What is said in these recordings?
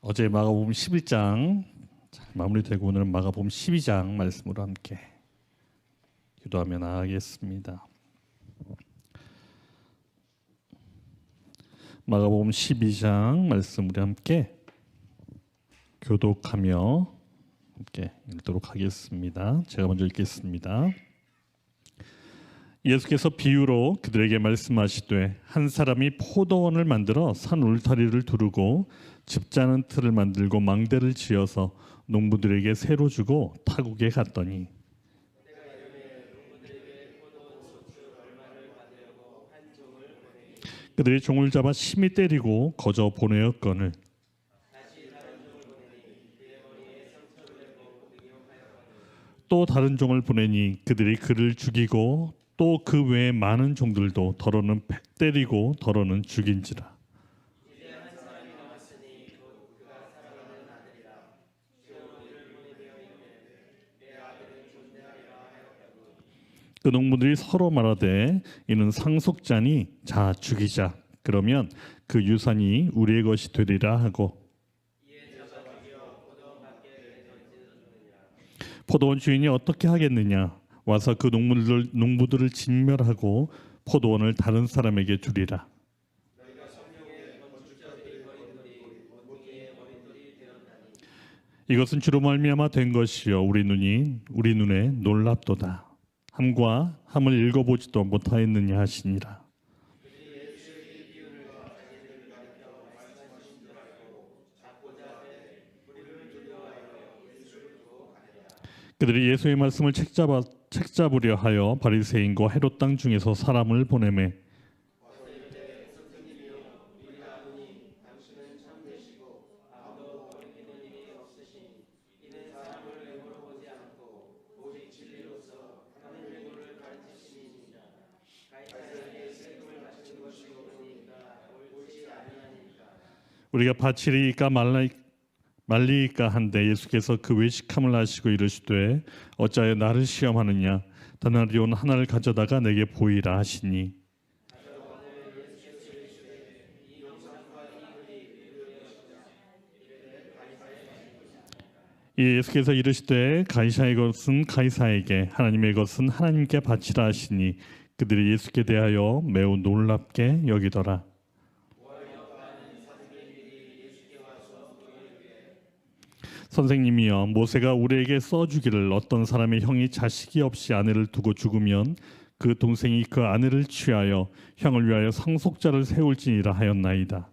어제 마가복음 11장 마무리되고 오늘은 마가복음 12장 말씀으로 함께 기도하며 나아가겠습니다. 마가복음 12장 말씀 우리 함께 교독하며 함께 읽도록 하겠습니다. 제가 먼저 읽겠습니다. 예수께서 비유로 그들에게 말씀하시되 한 사람이 포도원을 만들어 산 울타리를 두르고 즙자는 틀을 만들고 망대를 지어서 농부들에게 새로 주고 타국에 갔더니 그들이 종을 잡아 심히 때리고 거저 보내었거늘 또 다른 종을 보내니 그들이 그를 죽이고 또 그 외에 많은 종들도 더러는 때리고 더러는 죽인지라. 그 농부들이 서로 말하되 이는 상속자니 자 죽이자. 그러면 그 유산이 우리의 것이 되리라 하고 포도원 주인이 어떻게 하겠느냐 와서 그 농부들을 진멸하고 포도원을 다른 사람에게 주리라. 이것은 주로 말미암아 된 것이요 우리 눈에 놀랍도다. 함과 함을 읽어보지도 못하였느냐 하시니라. 그들이 예수의 말씀을 책잡으려 하여 바리새인과 헤롯 땅 중에서 사람을 보내매 우리가 바치리이까 말리이까 한데 예수께서 그 외식함을 아시고 이르시되 어찌하여 나를 시험하느냐 다나리온 하나를 가져다가 내게 보이라 하시니 예수께서 이르시되 가이사의 것은 가이사에게 하나님의 것은 하나님께 바치라 하시니 그들이 예수께 대하여 매우 놀랍게 여기더라. 선생님이여 모세가 우리에게 써주기를 어떤 사람의 형이 자식이 없이 아내를 두고 죽으면 그 동생이 그 아내를 취하여 형을 위하여 상속자를 세울지니라 하였나이다.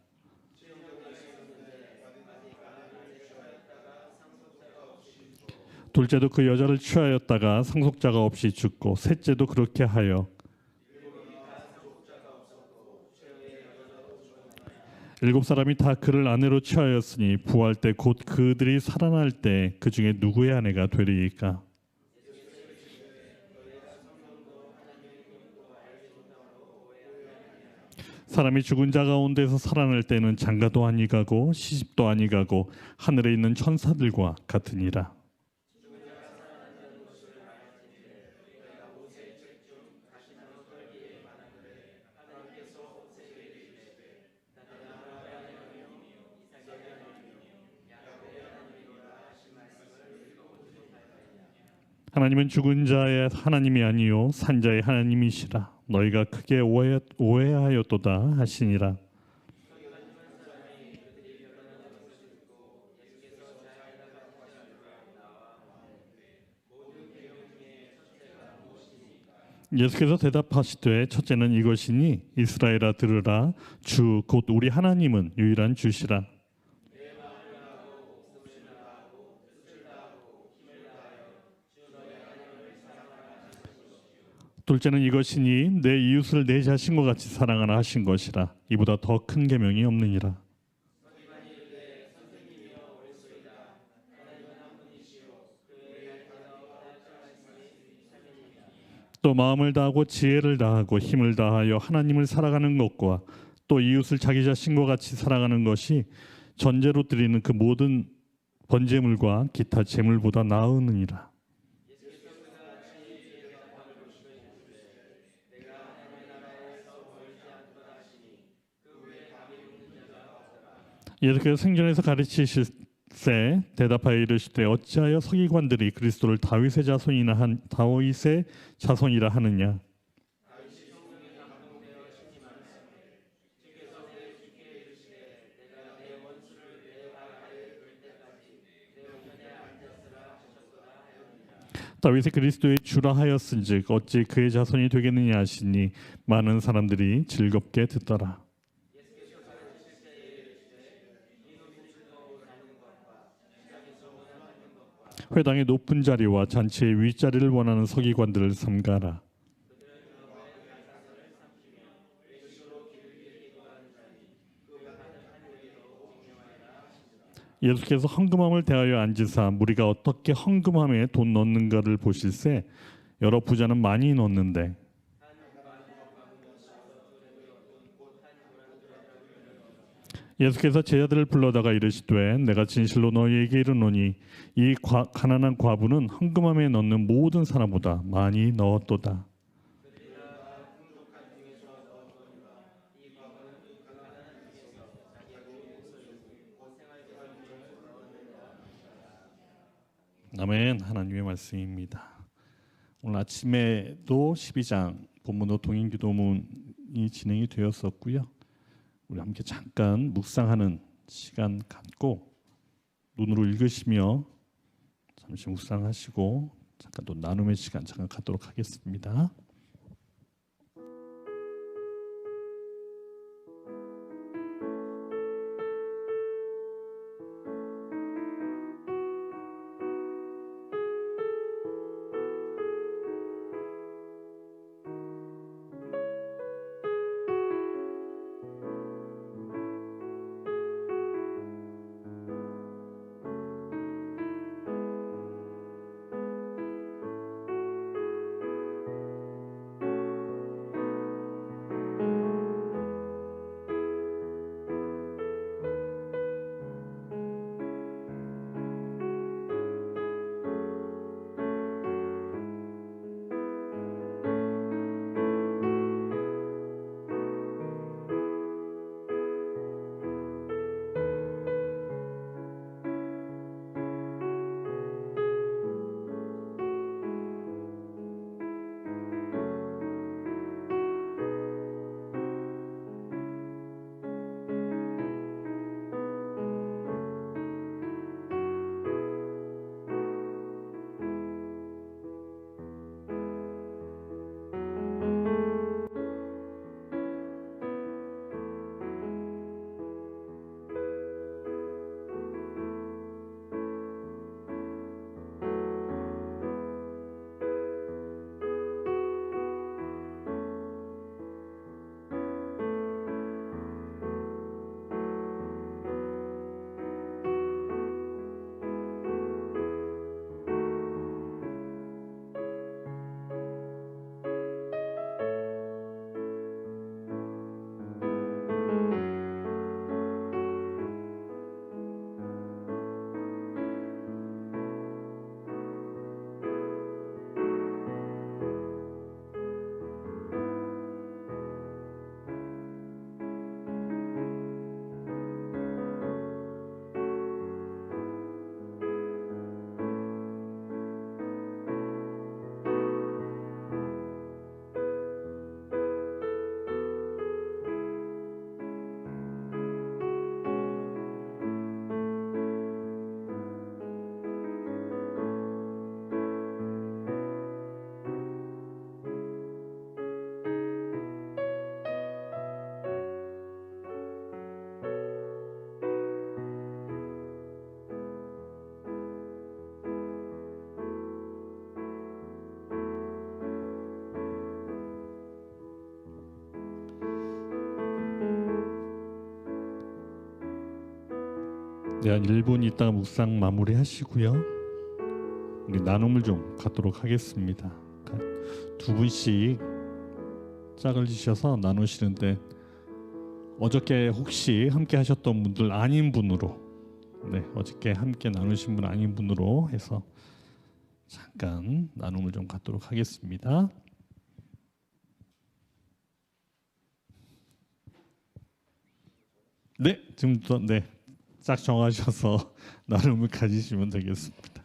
둘째도 그 여자를 취하였다가 상속자가 없이 죽고 셋째도 그렇게 하여 일곱 사람이 다 그를 아내로 취하였으니 부활 때 곧 그들이 살아날 때 그 중에 누구의 아내가 되리이까? 사람이 죽은 자 가운데서 살아날 때는 장가도 아니가고 시집도 아니가고 하늘에 있는 천사들과 같으니라. 하나님은 죽은 자의 하나님이 아니요 산 자의 하나님이시라. 너희가 크게 오해하였도다 하시니라. 예수께서 대답하시되 첫째는 이것이니 이스라엘아 들으라. 주 곧 우리 하나님은 유일한 주시라. 둘째는 이것이니 내 이웃을 내 자신과 같이 사랑하라 하신 것이라. 이보다 더 큰 계명이 없느니라. 또 마음을 다하고 지혜를 다하고 힘을 다하여 하나님을 살아가는 것과 또 이웃을 자기 자신과 같이 살아가는 것이 전제로 드리는 그 모든 번제물과 기타 제물보다 나으니라. 예수께서 생전에서 가르치실세 대답하여 이르시되 어찌하여 서기관들이 그리스도를 다윗의 자손이라 하느냐. 다윗이 그리스도의 주라 하였은즉 어찌 그의 자손이 되겠느냐 하시니 많은 사람들이 즐겁게 듣더라. 회당의 높은 자리와 잔치의 윗자리를 원하는 서기관들을 삼가라. 예수께서 헌금함을 대하여 앉으사 무리가 어떻게 헌금함에 돈 넣는가를 보실세 여러 부자는 많이 넣는데 예수께서 제자들을 불러다가 이르시되 내가 진실로 너희에게 이르노니 이 가난한 과부는 헌금함에 넣는 모든 사람보다 많이 넣었도다. 아멘. 하나님의 말씀입니다. 오늘 아침에도 12장 본문도 동인기도문이 진행이 되었었고요. 우리 함께 잠깐 묵상하는 시간 갖고 눈으로 읽으시며 잠시 묵상하시고 잠깐 또 나눔의 시간 잠깐 갖도록 하겠습니다. 네, 한 1분 있다가 묵상 마무리 하시고요. 우리 나눔을 좀 갖도록 하겠습니다. 두 분씩 짝을 지셔서 나누시는데 어저께 혹시 함께 하셨던 분들 아닌 분으로 어저께 함께 나누신 분 아닌 분으로 해서 잠깐 나눔을 좀 갖도록 하겠습니다. 네, 지금부터 딱 정하셔서 나눔을 가지시면 되겠습니다.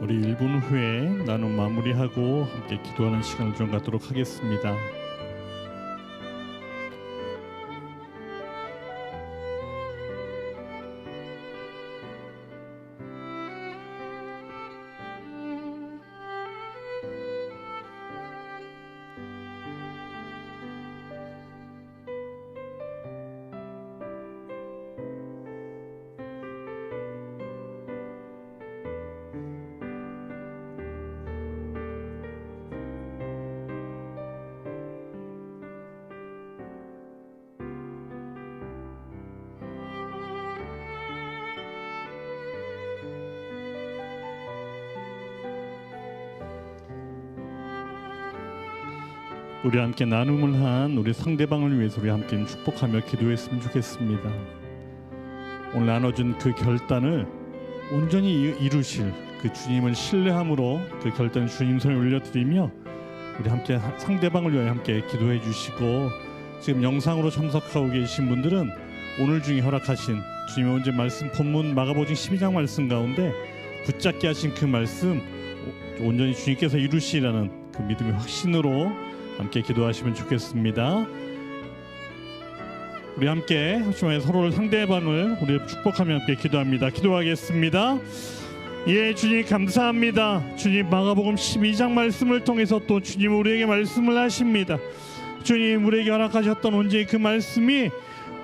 우리 1분 후에 나눔 마무리하고 함께 기도하는 시간을 좀 갖도록 하겠습니다. 우리 함께 나눔을 한 우리 상대방을 위해서 우리 함께 축복하며 기도했으면 좋겠습니다. 오늘 나눠준 그 결단을 온전히 이루실 그 주님을 신뢰함으로 그 결단을 주님 손에 올려드리며 우리 함께 상대방을 위하여 함께 기도해 주시고, 지금 영상으로 참석하고 계신 분들은 오늘 중에 허락하신 주님의 언제 말씀 본문 마가복음 12장 말씀 가운데 붙잡게 하신 그 말씀 온전히 주님께서 이루시라는 그 믿음의 확신으로 함께 기도하시면 좋겠습니다. 우리 함께 서로를 상대방을 우리 축복하며 함께 기도합니다. 기도하겠습니다. 예, 주님 감사합니다. 주님 마가복음 12장 말씀을 통해서 또 주님 우리에게 말씀을 하십니다. 주님 우리에게 허락하셨던 온전히 그 말씀이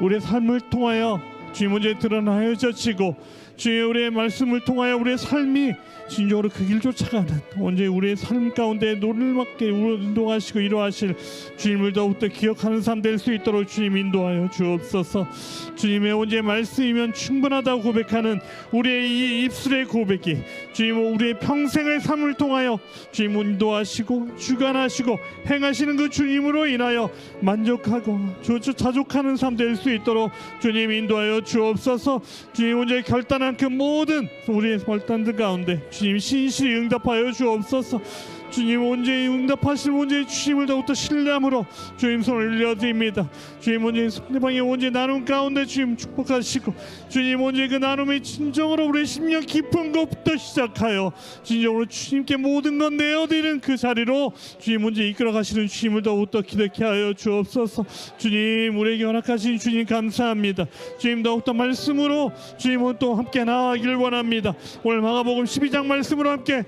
우리의 삶을 통하여 주님 언제 드러나여 져지고, 주님 우리의 말씀을 통하여 우리의 삶이 진정으로 그 길 쫓아가는 언제 우리의 삶 가운데 노를맞게 인도하시고 이루하실 주님을 더욱더 기억하는 삶 될 수 있도록 주님 인도하여 주옵소서. 주님의 언제 말씀이면 충분하다고 고백하는 우리의 이 입술의 고백이 주님 우리의 평생의 삶을 통하여 주님 인도하시고 주관하시고 행하시는 그 주님으로 인하여 만족하고 자족하는 삶 될 수 있도록 주님 인도하여 주옵소서. 주님 언제 결단한 그 모든 우리의 결단들 가운데 주님 신실히 응답하여 주옵소서. 주님 언제 응답하실 문제에 주님을 더욱더 신뢰함으로 주님 손을 올려드립니다. 주님 언제 상대방의 언제 나눔 가운데 주님 축복하시고, 주님 언제 그 나눔이 진정으로 우리의 심령 깊은 것부터 시작하여 진정으로 주님께 모든 건 내어드리는 그 자리로 주님 언제 이끌어 가시는 주님을 더욱더 기대케 하여 주옵소서. 주님 우리에게 허락하신 주님 감사합니다. 주님 더욱더 말씀으로 주님은 또 함께 나아가길 원합니다. 오늘 마가복음 12장 말씀으로 함께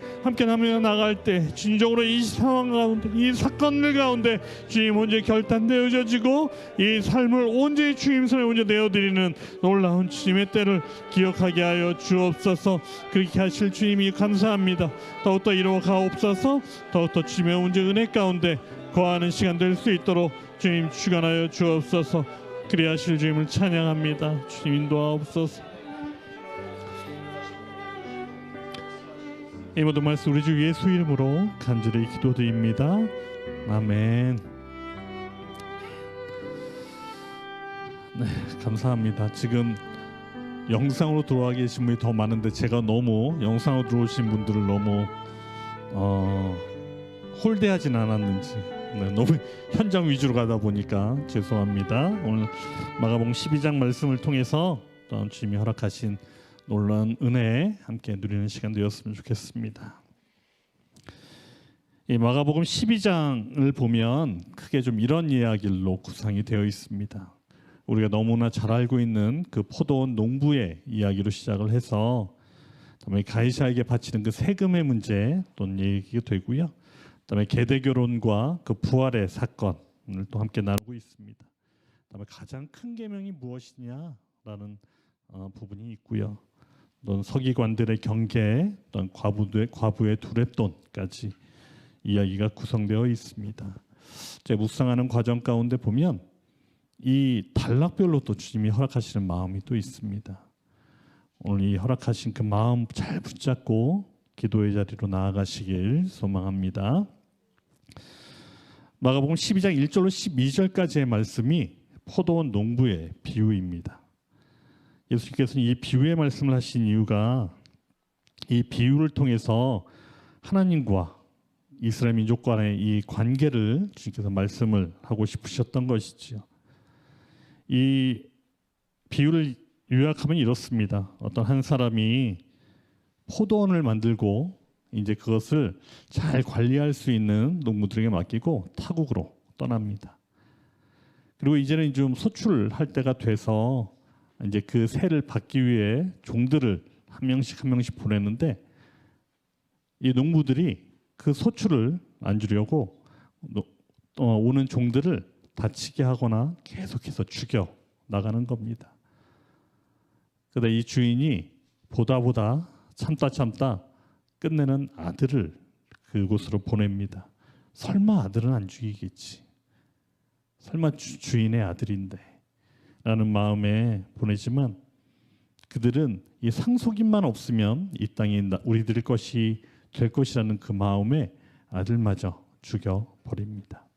나갈 때 진정으로 이 상황 가운데 이 사건들 가운데 주님 언제 결단되어지고 이 삶을 온전히 주님 손에 온전히 내어드리는 놀라운 주님의 때를 기억하게 하여 주옵소서. 그렇게 하실 주님이 감사합니다. 더욱더 이루어 가옵소서. 더욱더 주님의 온전히 은혜 가운데 거하는 시간 될 수 있도록 주님 주관하여 주옵소서. 그리하실 주님을 찬양합니다. 주님 인도하옵소서. 이 모든 말씀 우리 주 예수 이름으로 간절히 기도드립니다. 아멘. 네, 감사합니다. 지금 영상으로 들어와 계신 분이 더 많은데 제가 너무 영상으로 들어오신 분들을 너무 홀대하진 않았는지 너무 현장 위주로 가다 보니까 죄송합니다. 오늘 마가복음 12장 말씀을 통해서 또 주님이 허락하신 놀라운 은혜 함께 누리는 시간 되었으면 좋겠습니다. 이 마가복음 12장을 보면 크게 좀 이런 이야기로 구성이 되어 있습니다. 우리가 너무나 잘 알고 있는 그 포도원 농부의 이야기로 시작을 해서 그다음에 가이사에게 바치는 그 세금의 문제 또 얘기가 되고요. 그다음에 계대결혼과 그 부활의 사건을 또 함께 나누고 있습니다. 그다음에 가장 큰 계명이 무엇이냐라는 부분이 있고요. 또 서기관들의 경계, 또 과부의 두랩돈까지 이야기가 구성되어 있습니다. 제 묵상하는 과정 가운데 보면 이 단락별로 또 주님이 허락하시는 마음이 또 있습니다. 오늘 이 허락하신 그 마음 잘 붙잡고 기도의 자리로 나아가시길 소망합니다. 마가복음 12장 1절로 12절까지의 말씀이 포도원 농부의 비유입니다. 예수님께서는 이 비유의 말씀을 하신 이유가 이 비유를 통해서 하나님과 이스라엘 민족 간의 이 관계를 주님께서 말씀을 하고 싶으셨던 것이지요. 이 비유를 요약하면 이렇습니다. 어떤 한 사람이 포도원을 만들고 이제 그것을 잘 관리할 수 있는 농부들에게 맡기고 타국으로 떠납니다. 그리고 이제는 좀 소출할 때가 돼서 이제 그 새를 받기 위해 종들을 한 명씩 보내는데 이 농부들이 그 소출을 안 주려고 오는 종들을 다치게 하거나 계속해서 죽여 나가는 겁니다. 그러다 이 주인이 보다 참다 끝내는 아들을 그곳으로 보냅니다. 설마 아들은 안 죽이겠지. 설마 주인의 아들인데 라는 마음에 보내지만 그들은 이 상속인만 없으면 이 땅이 우리들의 것이 될 것이라는 그 마음에 아들마저 죽여버립니다.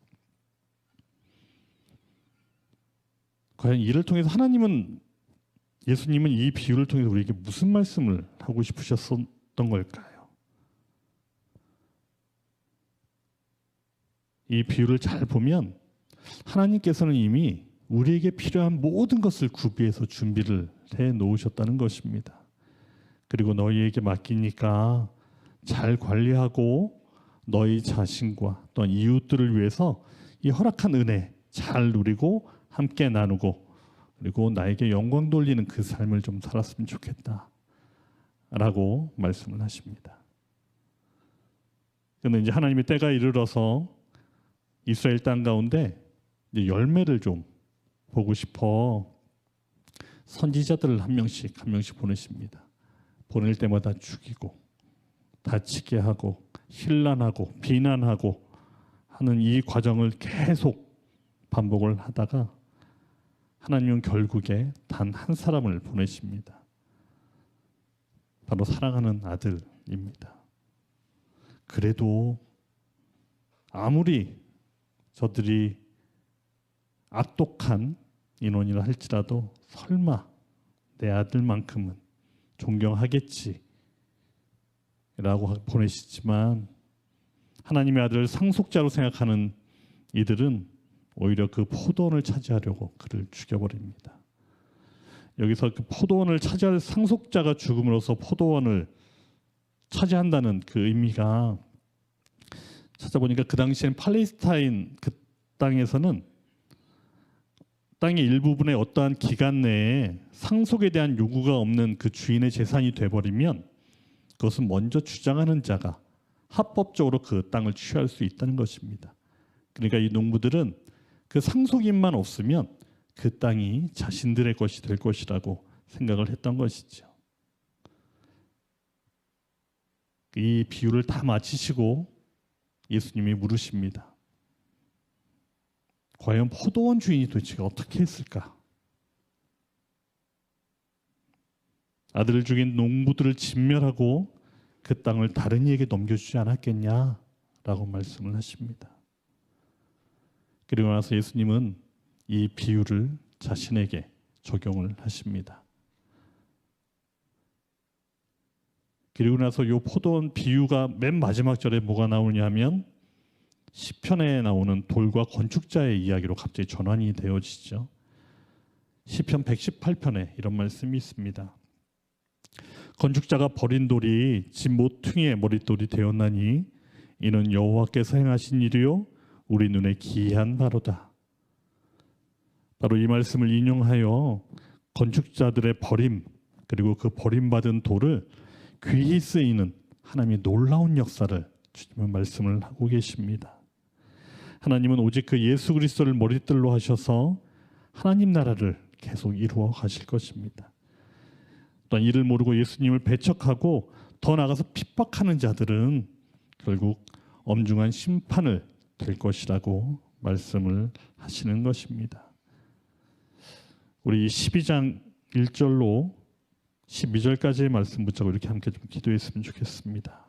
과연 이를 통해서 예수님은 이 비유를 통해서 우리에게 무슨 말씀을 하고 싶으셨던 걸까요? 이 비유를 잘 보면 하나님께서는 이미 우리에게 필요한 모든 것을 구비해서 준비를 해 놓으셨다는 것입니다. 그리고 너희에게 맡기니까 잘 관리하고 너희 자신과 또한 이웃들을 위해서 이 허락한 은혜 잘 누리고 함께 나누고 그리고 나에게 영광 돌리는 그 삶을 좀 살았으면 좋겠다 라고 말씀을 하십니다. 그런데 이제 하나님의 때가 이르러서 이스라엘 땅 가운데 이제 열매를 좀 보고 싶어 선지자들을 한 명씩 보내십니다. 보낼 때마다 죽이고 다치게 하고 힐난하고 비난하고 하는 이 과정을 계속 반복을 하다가 하나님은 결국에 단 한 사람을 보내십니다. 바로 사랑하는 아들입니다. 그래도 아무리 저들이 악독한 인원이라 할지라도 설마 내 아들만큼은 존경하겠지 라고 보내시지만 하나님의 아들을 상속자로 생각하는 이들은 오히려 그 포도원을 차지하려고 그를 죽여버립니다. 여기서 그 포도원을 차지할 상속자가 죽음으로써 포도원을 차지한다는 그 의미가 찾아보니까 그 당시엔 팔레스타인 그 땅에서는 땅의 일부분의 어떠한 기간 내에 상속에 대한 요구가 없는 그 주인의 재산이 돼버리면 그것은 먼저 주장하는 자가 합법적으로 그 땅을 취할 수 있다는 것입니다. 그러니까 이 농부들은 그 상속인만 없으면 그 땅이 자신들의 것이 될 것이라고 생각을 했던 것이죠. 이 비유를 다 마치시고 예수님이 물으십니다. 과연 포도원 주인이 도대체 어떻게 했을까? 아들을 죽인 농부들을 진멸하고 그 땅을 다른 이에게 넘겨주지 않았겠냐라고 말씀을 하십니다. 그리고 나서 예수님은 이 비유를 자신에게 적용을 하십니다. 그리고 나서 이 포도원 비유가 맨 마지막 절에 뭐가 나오냐면 시편에 나오는 돌과 건축자의 이야기로 갑자기 전환이 되어지죠. 시편 118편에 이런 말씀이 있습니다. 건축자가 버린 돌이 집 모퉁이의 머릿돌이 되었나니 이는 여호와께서 행하신 일이요 우리 눈에 기이한 바로다. 바로 이 말씀을 인용하여 건축자들의 버림 그리고 그 버림받은 돌을 귀히 쓰이는 하나님의 놀라운 역사를 주님은 말씀을 하고 계십니다. 하나님은 오직 그 예수 그리스도를 머릿돌로 하셔서 하나님 나라를 계속 이루어 가실 것입니다. 또한 이를 모르고 예수님을 배척하고 더 나아가서 핍박하는 자들은 결국 엄중한 심판을 될 것이라고 말씀을 하시는 것입니다. 우리 12장 1절로 12절까지의 말씀 붙잡고 이렇게 함께 좀 기도했으면 좋겠습니다.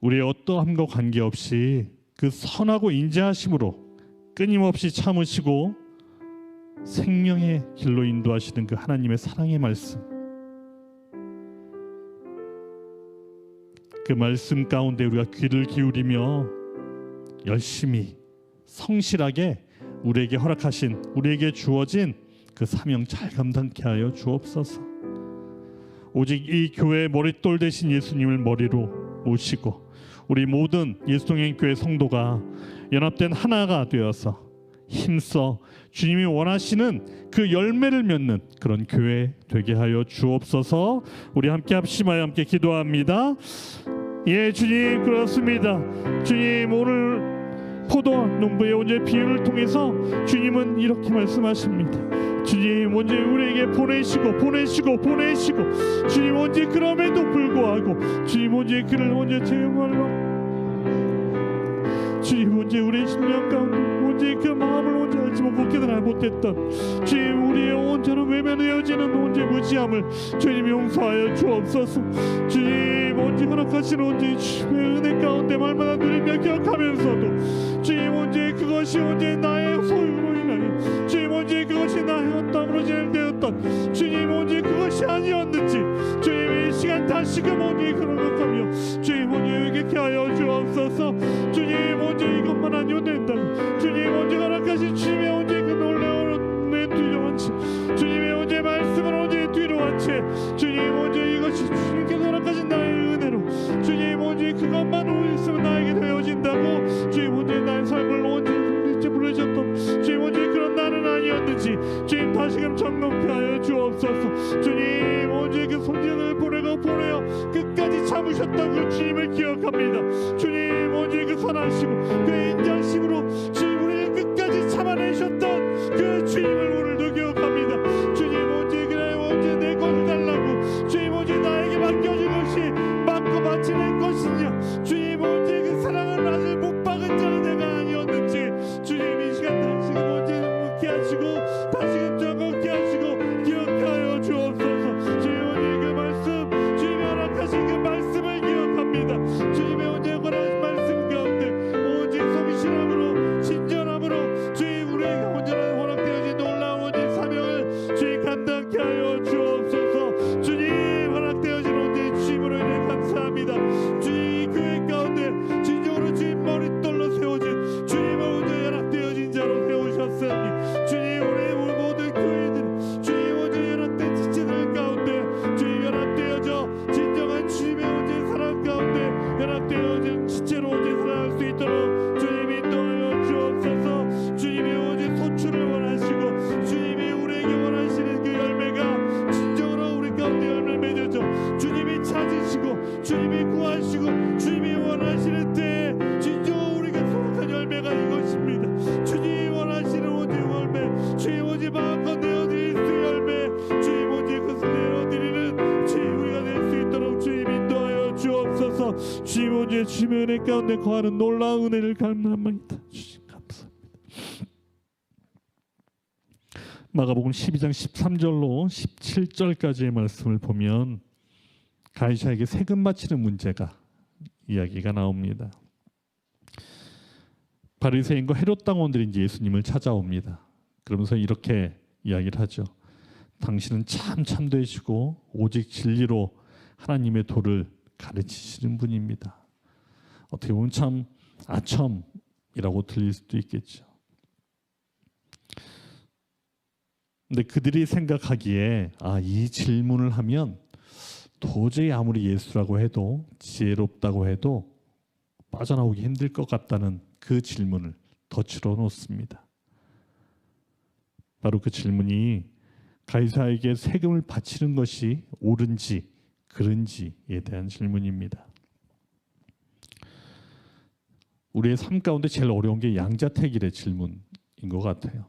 우리의 어떠함과 관계없이 그 선하고 인자하심으로 끊임없이 참으시고 생명의 길로 인도하시는 그 하나님의 사랑의 말씀, 그 말씀 가운데 우리가 귀를 기울이며 열심히 성실하게 우리에게 허락하신 우리에게 주어진 그 사명 잘 감당케 하여 주옵소서. 오직 이 교회의 머릿돌 대신 예수님을 머리로 모시고 우리 모든 예수동행교회 성도가 연합된 하나가 되어서 힘써 주님이 원하시는 그 열매를 맺는 그런 교회 되게 하여 주옵소서. 우리 함께 합심하여 함께 기도합니다. 예, 주님, 그렇습니다. 주님, 오늘 포도 농부의 오늘 비유를 통해서 주님은 이렇게 말씀하십니다. 주님, 언제 우리에게 보내시고 주님, 언제 그럼에도 불구하고 주님, 언제 그를 언제 정말로 주님, 언제 우리의 심령 가운데 언제 그 마음을 언제 알지 못했던 주님, 우리의 온전한 외면되어지는 언제 무지함을 주님 용서하여 주옵소서. 주님, 언제 허락하시는 언제 주님의 은혜 가운데 말마다 누리며 기억하면서도 주님, 언제 그것이 언제 나의 소유로 인하여 주님, 언제 그것이 나의 땀으로 진행되었던 주님, 언제 그것이 아니었는지 주님, 이 시간 다시금 언제 그런 것하며 주님, 언제 회개케 하여 주옵소서. 주님, 언제 이것만 아니어도 된다고 주님, 언제 허락하신 주님의 언제 그 놀라운 내 뒤로 왔지 주님의 언제 말씀을 언제 뒤로 왔지 주님, 언제 이것이 주님께서 허락하신 나의 은혜로 주님, 언제 그것만 있으면 나에게 되어진다고 주님, 언제 나의 삶을 언제 부르셨던 주님, 언제 그런 나는 아니었는지 주님, 다시금 점검케 하여 주옵소서. 주님, 언제 그 손진을 보내어 끝까지 참으셨다고 주님을 기억합니다. 주님, 언제 그 선하시고 그 인자심으로 주님, 우리를 끝까지 참아내셨던 그 주님을 오늘도 기억합니다. 주님, 언제 그래 언제 내 것을 달라고 주님, 언제 나에게 맡겨진 것이 맞고 바치는 것이냐 주님, 언제 그 사랑을 아직 못 박은 자는 내가 아니었는지 주님, 이 시간 다시금 언제 묵게 하시고 다시금 정확게 하시고 기억하여 주옵소서. 주님, 언제 그 말씀 주님이 허락하신 그 말씀을 기억합니다. 주님의 언제 허락하신 말씀 가운데 언제 성실함으로 친절함으로 주님, 우리에게 온전한 허락되어진 놀라운 언제 사명을 주님 감당케 하여 주옵소서. 주님, 허락되어진 언제 주님으로 인해 감사합니다. 주님, 이 교회 가운데 진정으로 주님 머릿돌로 세워진 주님을 언제 연합되어진 자로 세우셨으니 주님, 우리 모든 교회들 주님, 언제 연합된 지체들 가운데 주님 연합되어져 진정한 주님의 언제 사랑 가운데 연합되어진 지체로 언제 살아갈 수 있도록 주님 인도하여 주옵소서. 주님이 언제 소출을 원하시고 주님이 우리에게 원하시는 그 열매가 진정으로 우리 가운데 열매 맺어져 주님이 찾으시고 주님이 구하시고 주님이 원하시는 때에 진정으로 우리가 소확한 열매가 이것입니다. 주님이 원하시는 언제 열매 주님, 언제 마음껏 내어드릴 수 열매 주님, 언제 그것을 내어드리는 주님, 우리가 낼 수 있도록 주님 인도하여 주옵소서. 주님, 언제 주님의 은혜 가운데 거하는 놀라운 은혜를 감사합니다. 주님, 감사합니다. 마가복음 12장 13절로 17절까지의 말씀을 보면 가이사에게 세금 바치는 문제가 이야기가 나옵니다. 바리새인과 헤롯 당원들이 이제 예수님을 찾아옵니다. 그러면서 이렇게 이야기를 하죠. 당신은 참 참되시고 오직 진리로 하나님의 도를 가르치시는 분입니다. 어떻게 보면 참 아첨이라고 들릴 수도 있겠죠. 근데 그들이 생각하기에 이 질문을 하면 도저히 아무리 예수라고 해도 지혜롭다고 해도 빠져나오기 힘들 것 같다는 그 질문을 덧칠어 놓습니다. 바로 그 질문이 가이사에게 세금을 바치는 것이 옳은지 그른지에 대한 질문입니다. 우리의 삶 가운데 제일 어려운 게 양자택일의 질문인 것 같아요.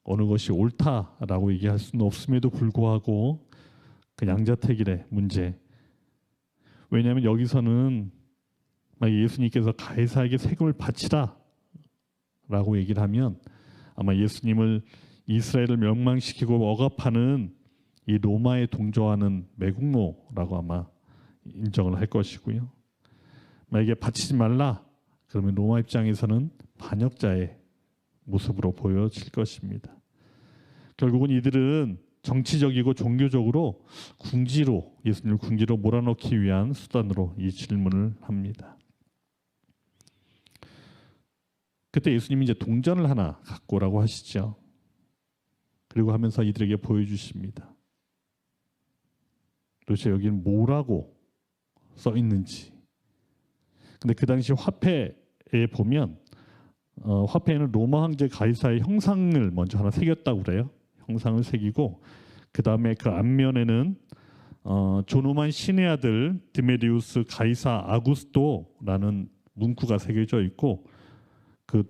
어느 것이 옳다라고 얘기할 수는 없음에도 불구하고 그 양자택일의 문제. 왜냐하면 여기서는 예수님께서 가이사에게 세금을 바치라 라고 얘기를 하면 아마 예수님을 이스라엘을 멸망시키고 억압하는 이 로마에 동조하는 매국노라고 아마 인정을 할 것이고요. 만약에 바치지 말라 그러면 로마 입장에서는 반역자의 모습으로 보여질 것입니다. 결국은 이들은 정치적이고 종교적으로 궁지로 예수님을 궁지로 몰아넣기 위한 수단으로 이 질문을 합니다. 그때 예수님이 이제 동전을 하나 갖고 오라고 하시죠. 그리고 하면서 이들에게 보여주십니다. 도대체 여기는 뭐라고 써 있는지. 근데 그 당시 화폐에 보면 화폐에는 로마 황제 가이사의 형상을 먼저 하나 새겼다고 그래요. 형상을 새기고 그 다음에 그 앞면에는 존엄한 신의 아들 디메리우스 가이사 아구스토라는 문구가 새겨져 있고 그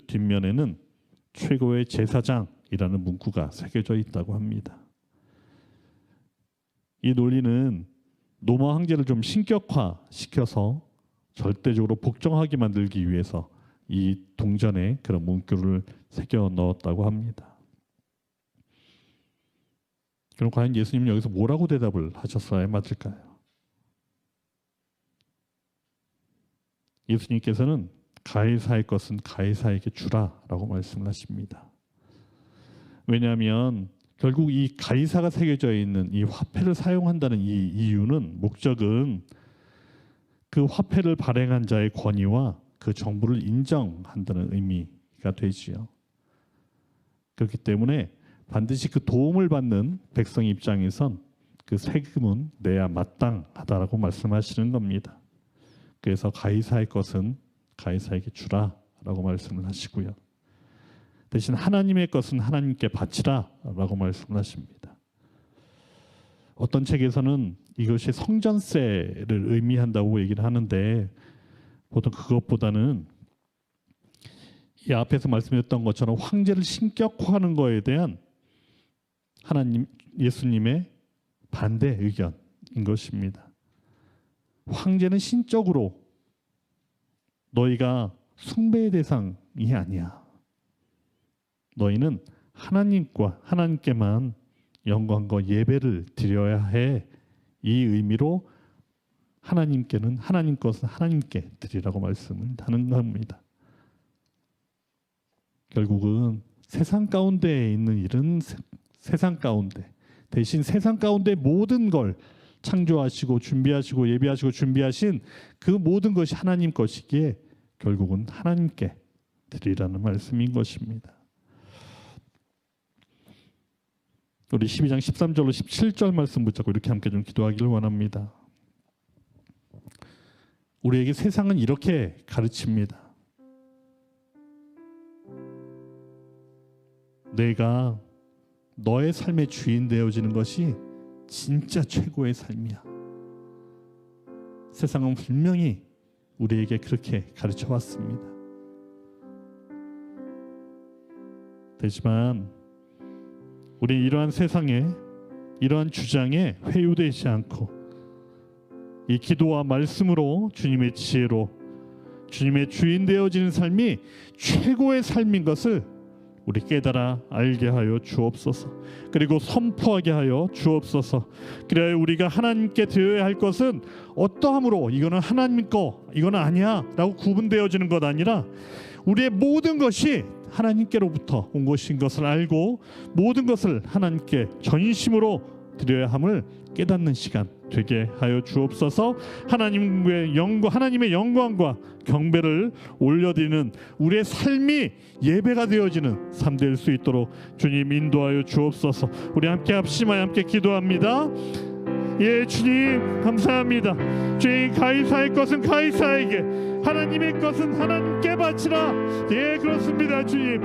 뒷면에는 최고의 제사장이라는 문구가 새겨져 있다고 합니다. 이 논리는 로마 황제를 좀 신격화시켜서 절대적으로 복종하게 만들기 위해서 이 동전에 그런 문구를 새겨 넣었다고 합니다. 그럼 과연 예수님은 여기서 뭐라고 대답을 하셨어야 맞을까요? 예수님께서는 가이사의 것은 가이사에게 주라라고 말씀을 하십니다. 왜냐하면 결국 이 가이사가 새겨져 있는 이 화폐를 사용한다는 이 이유는 목적은 그 화폐를 발행한 자의 권위와 그 정부를 인정한다는 의미가 되지요. 그렇기 때문에 반드시 그 도움을 받는 백성 입장에선 그 세금은 내야 마땅하다라고 말씀하시는 겁니다. 그래서 가이사의 것은 가이사에게 주라라고 말씀을 하시고요. 대신 하나님의 것은 하나님께 바치라라고 말씀을 하십니다. 어떤 책에서는 이것이 성전세를 의미한다고 얘기를 하는데 보통 그것보다는 이 앞에서 말씀드렸던 것처럼 황제를 신격화하는 거에 대한 하나님 예수님의 반대 의견인 것입니다. 황제는 신적으로 너희가 숭배의 대상이 아니야. 너희는 하나님께만 영광과 예배를 드려야 해. 이 의미로 하나님께는 하나님 것은 하나님께 드리라고 말씀을 하는 겁니다. 결국은 세상 가운데에 있는 일은 세상 가운데, 대신 세상 가운데 모든 걸 창조하시고 준비하시고 예비하시고 준비하신 그 모든 것이 하나님 것이기에 결국은 하나님께 드리라는 말씀인 것입니다. 우리 12장 13절로 17절 말씀 붙잡고 이렇게 함께 좀 기도하기를 원합니다. 우리에게 세상은 이렇게 가르칩니다. 내가 너의 삶의 주인 되어지는 것이 진짜 최고의 삶이야. 세상은 분명히 우리에게 그렇게 가르쳐 왔습니다. 하지만 우리 이러한 세상에 이러한 주장에 회유되지 않고 이 기도와 말씀으로 주님의 지혜로 주님의 주인 되어지는 삶이 최고의 삶인 것을 우리 깨달아 알게 하여 주옵소서. 그리고 선포하게 하여 주옵소서. 그래야 우리가 하나님께 드려야 할 것은 어떠함으로 이거는 하나님 거 이거는 아니야 라고 구분되어지는 것 아니라 우리의 모든 것이 하나님께로부터 온 것인 것을 알고 모든 것을 하나님께 전심으로 드려야 함을 깨닫는 시간 되게 하여 주옵소서. 하나님의 영광과 경배를 올려드리는 우리의 삶이 예배가 되어지는 삶 될 수 있도록 주님 인도하여 주옵소서. 우리 함께 합심하여 함께 기도합니다. 예, 주님 감사합니다. 주님, 가이사의 것은 가이사에게, 하나님의 것은 하나님께 바치라. 예, 그렇습니다. 주님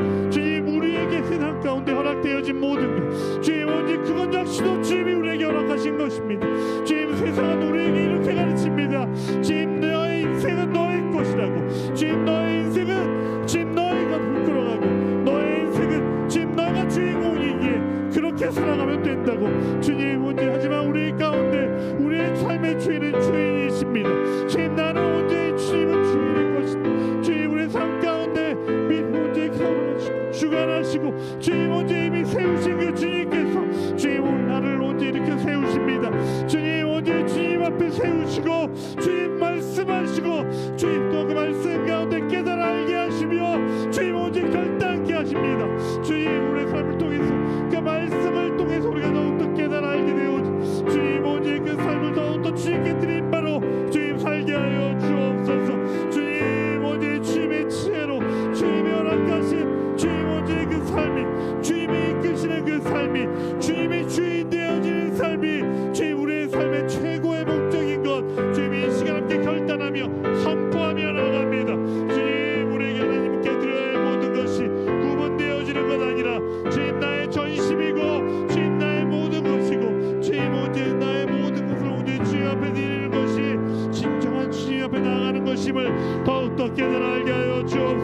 우리에게 세상 가운데 허락되어진 모든 것, 주님 오직 그것 역시도 주님이 우리에게 허락하신 것입니다. 주님, 세상은 우리에게 이렇게 가르칩니다. 주님, 너의 인생은 너의 것이라고. 주님, 너의 인생은 주님 너희가 부끄러워하고, 너의 인생은 주님 너가 주인공이기에 그렇게 살아가면 된다고. 주님, 하지만 우리 가운데 우리의 삶의 주인은 주인이십니다. 주님, 나는 언제 주님은 주인의 것이다. 주님, 우리의 삶 가운데 언제 결혼하시고 주관하시고 주님 언제 이미 세우신 그 주님께서 주님 오늘 나를 언제 이렇게 세우십니다. 주님 언제 주님 앞에 세우시고 주님 말씀하시고 주님 또 그 말씀 가운데 깨달아 알게 하시며 주님 언제 결단케 하십니다. 주님, 우리의 삶을 통해서 그 말씀을 통해서 우리가 더욱더 깨달아 알게 되어지 주님 언제 그 삶을 더욱더 주님께 드린 바로 주님 살게 하여 주옵소서. 주님 언제 주님의 지혜로 주님의 허락하신 주님 언제 그 삶이 주님이 이끄시는 그 삶이 주님의 주인 되어지는 삶이 주님 우리의 삶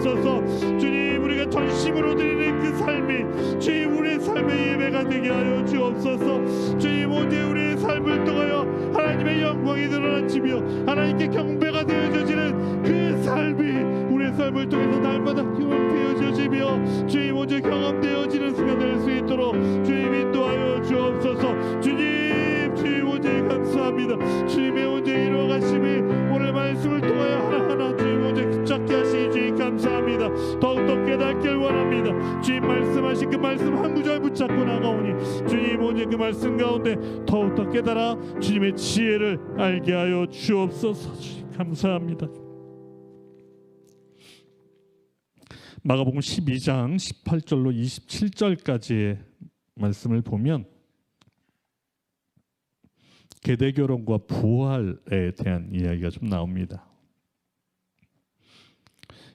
주옵소서. 주님, 우리가 전심으로 드리는 그 삶이 주님 우리의 삶의 예배가 되게 하여 주옵소서. 주님, 오직 우리의 삶을 통하여 하나님의 영광이 드러나치며 하나님께 경배가 되어지는 그 삶이 우리의 삶을 통해서 날마다 경험되어지며 주님 오직 경험되어지는 순간 될 수 있도록 주님 인도하여 주옵소서. 주님 오직 감사합니다. 주님의 오직 이루어가심이 오늘 말씀을 통하여 하나하나 주님 오직 붙잡게 하시니 주님 감사합니다. 더욱더 깨닫길 원합니다. 주님 말씀하신 그 말씀 한 구절 붙잡고 나가오니 주님 오직 그 말씀 가운데 더욱더 깨달아 주님의 지혜를 알게 하여 주옵소서. 주님 감사합니다. 마가복음 12장 18절로 27절까지의 말씀을 보면 계대결혼과 부활에 대한 이야기가 좀 나옵니다.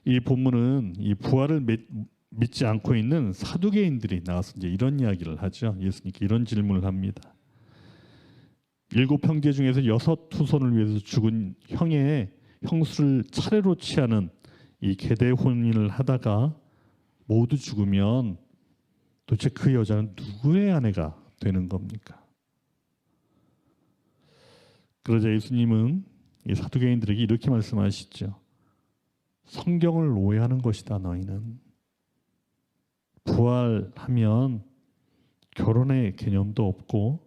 이 본문은 이 부활을 믿지 않고 있는 사두개인들이 나와서 이제 이런 이야기를 하죠. 예수님께 이런 질문을 합니다. 7 형제 중에서 6 후손을 위해서 죽은 형의 형수를 차례로 취하는 이 계대 혼인을 하다가 모두 죽으면 도대체 그 여자는 누구의 아내가 되는 겁니까? 그러자 예수님은 이 사두개인들에게 이렇게 말씀하시죠. 성경을 오해하는 것이다. 너희는 부활하면 결혼의 개념도 없고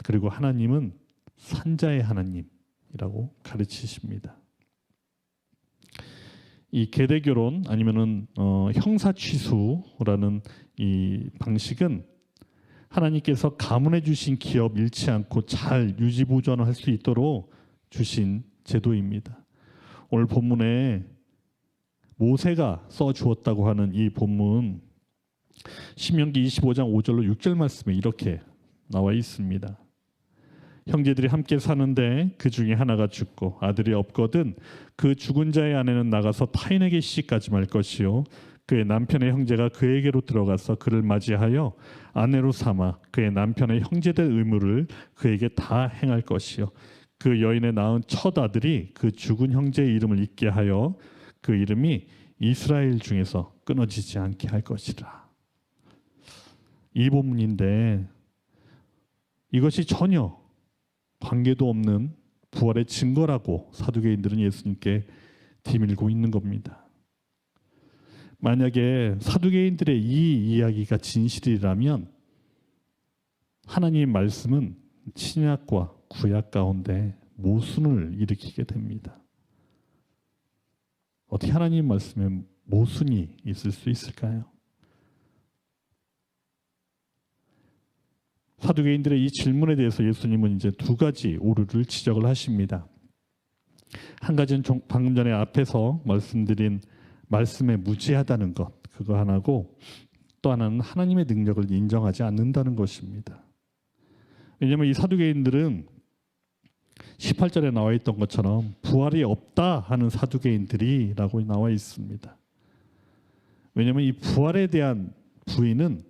그리고 하나님은 산자의 하나님이라고 가르치십니다. 이 계대결혼 아니면은 형사취수라는 이 방식은 하나님께서 가문해 주신 기업 잃지 않고 잘 유지 보존을 할 수 있도록 주신 제도입니다. 오늘 본문에 모세가 써 주었다고 하는 이 본문 신명기 25장 5절로 6절 말씀에 이렇게 나와 있습니다. 형제들이 함께 사는데 그 중에 하나가 죽고 아들이 없거든 그 죽은 자의 아내는 나가서 타인에게 시집가지 말 것이요 그의 남편의 형제가 그에게로 들어가서 그를 맞이하여 아내로 삼아 그의 남편의 형제된 의무를 그에게 다 행할 것이요 그 여인의 낳은 첫 아들이 그 죽은 형제의 이름을 잊게 하여 그 이름이 이스라엘 중에서 끊어지지 않게 할 것이라. 이 본문인데 이것이 전혀 관계도 없는 부활의 증거라고 사두개인들은 예수님께 디밀고 있는 겁니다. 만약에 사두개인들의 이 이야기가 진실이라면 하나님의 말씀은 신약과 구약 가운데 모순을 일으키게 됩니다. 어떻게 하나님 말씀에 모순이 있을 수 있을까요? 사두개인들의 이 질문에 대해서 예수님은 이제 2가지 오류를 지적을 하십니다. 한 가지는 방금 전에 앞에서 말씀드린 말씀에 무지하다는 것, 그거 하나고 또 하나는 하나님의 능력을 인정하지 않는다는 것입니다. 왜냐하면 이 사두개인들은 18절에 나와 있던 것처럼 부활이 없다 하는 사두개인들이라고 나와 있습니다. 왜냐하면 이 부활에 대한 부인은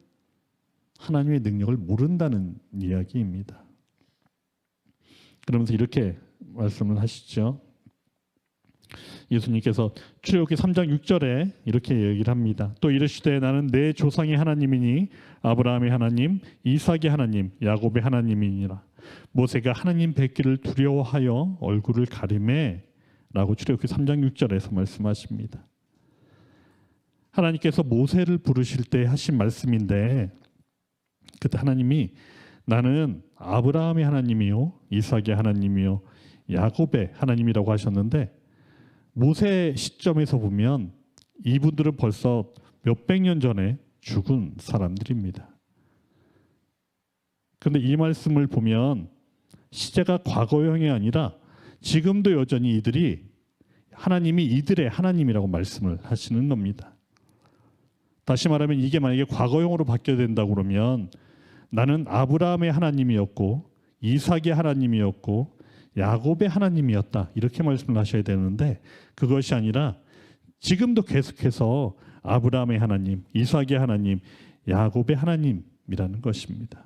하나님의 능력을 모른다는 이야기입니다. 그러면서 이렇게 말씀을 하시죠. 예수님께서 출애굽기 3장 6절에 이렇게 얘기를 합니다. 또 이르시되 나는 내 조상의 하나님이니 아브라함의 하나님, 이삭의 하나님, 야곱의 하나님이니라. 모세가 하나님 뵙기를 두려워하여 얼굴을 가리매 라고 출애굽기 3장 6절에서 말씀하십니다. 하나님께서 모세를 부르실 때 하신 말씀인데 그때 하나님이 나는 아브라함의 하나님이요 이삭의 하나님이요 야곱의 하나님이라고 하셨는데 모세 시점에서 보면 이분들은 벌써 몇백 년 전에 죽은 사람들입니다. 그런데 이 말씀을 보면 시제가 과거형이 아니라 지금도 여전히 이들이 하나님이 이들의 하나님이라고 말씀을 하시는 겁니다. 다시 말하면 이게 만약에 과거형으로 바뀌어야 된다고 그러면 나는 아브라함의 하나님이었고 이삭의 하나님이었고 야곱의 하나님이었다 이렇게 말씀을 하셔야 되는데 그것이 아니라 지금도 계속해서 아브라함의 하나님, 이삭의 하나님, 야곱의 하나님이라는 것입니다.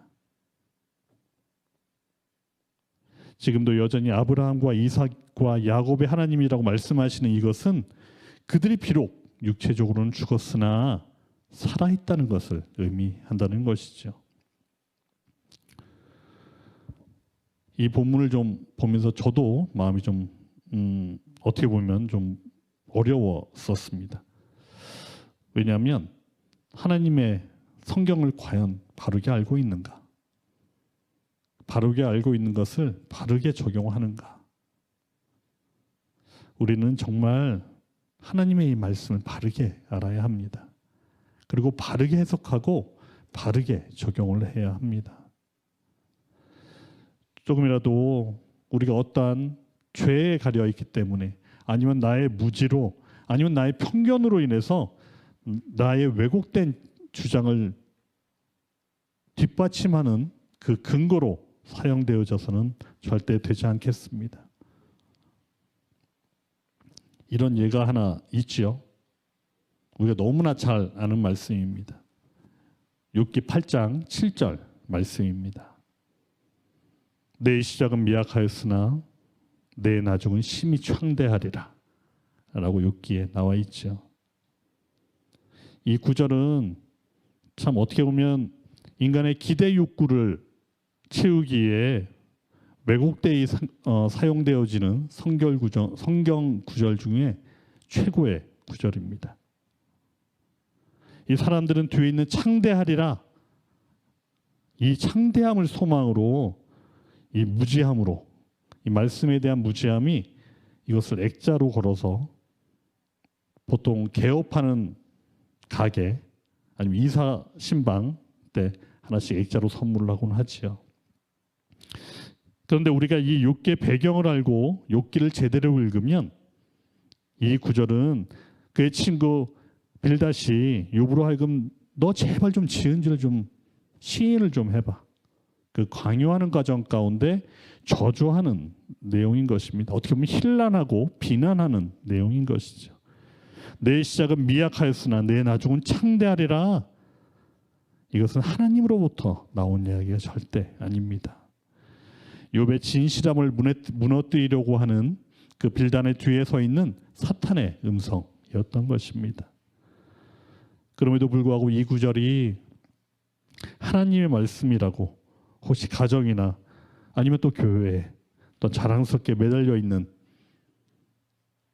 지금도 여전히 아브라함과 이삭과 야곱의 하나님이라고 말씀하시는 이것은 그들이 비록 육체적으로는 죽었으나 살아있다는 것을 의미한다는 것이죠. 이 본문을 좀 보면서 저도 마음이 좀 어떻게 보면 좀 어려웠었습니다. 왜냐하면 하나님의 성경을 과연 바르게 알고 있는가? 바르게 알고 있는 것을 바르게 적용하는가? 우리는 정말 하나님의 이 말씀을 바르게 알아야 합니다. 그리고 바르게 해석하고 바르게 적용을 해야 합니다. 조금이라도 우리가 어떠한 죄에 가려 있기 때문에, 아니면 나의 무지로, 아니면 나의 편견으로 인해서 나의 왜곡된 주장을 뒷받침하는 그 근거로 사용되어져서는 절대 되지 않겠습니다. 이런 예가 하나 있지요. 우리가 너무나 잘 아는 말씀입니다. 욥기 8장 7절 말씀입니다. 내 시작은 미약하였으나 내 나중은 심히 창대하리라 라고 욥기에 나와 있죠. 이 구절은 참 어떻게 보면 인간의 기대 욕구를 채우기에 왜곡되이 사용되어지는 성경 구절 중에 최고의 구절입니다. 이 사람들은 뒤에 있는 창대하리라, 이 창대함을 소망으로, 이 무지함으로, 이 말씀에 대한 무지함이 이것을 액자로 걸어서 보통 개업하는 가게 아니면 이사 신방 때 하나씩 액자로 선물을 하곤 하지요. 그런데 우리가 이 욥기의 배경을 알고 욥기를 제대로 읽으면 이 구절은 그의 친구 빌닷이 욥으로 하여금 너 제발 좀 지은지를 좀 시인을 좀 해봐. 그 강요하는 과정 가운데 저주하는 내용인 것입니다. 어떻게 보면 힐난하고 비난하는 내용인 것이죠. 내 시작은 미약하였으나 내 나중은 창대하리라. 이것은 하나님으로부터 나온 이야기가 절대 아닙니다. 욥의 진실함을 무너뜨리려고 하는 그 빌단의 뒤에 서 있는 사탄의 음성이었던 것입니다. 그럼에도 불구하고 이 구절이 하나님의 말씀이라고 혹시 가정이나 아니면 또 교회에 또 자랑스럽게 매달려 있는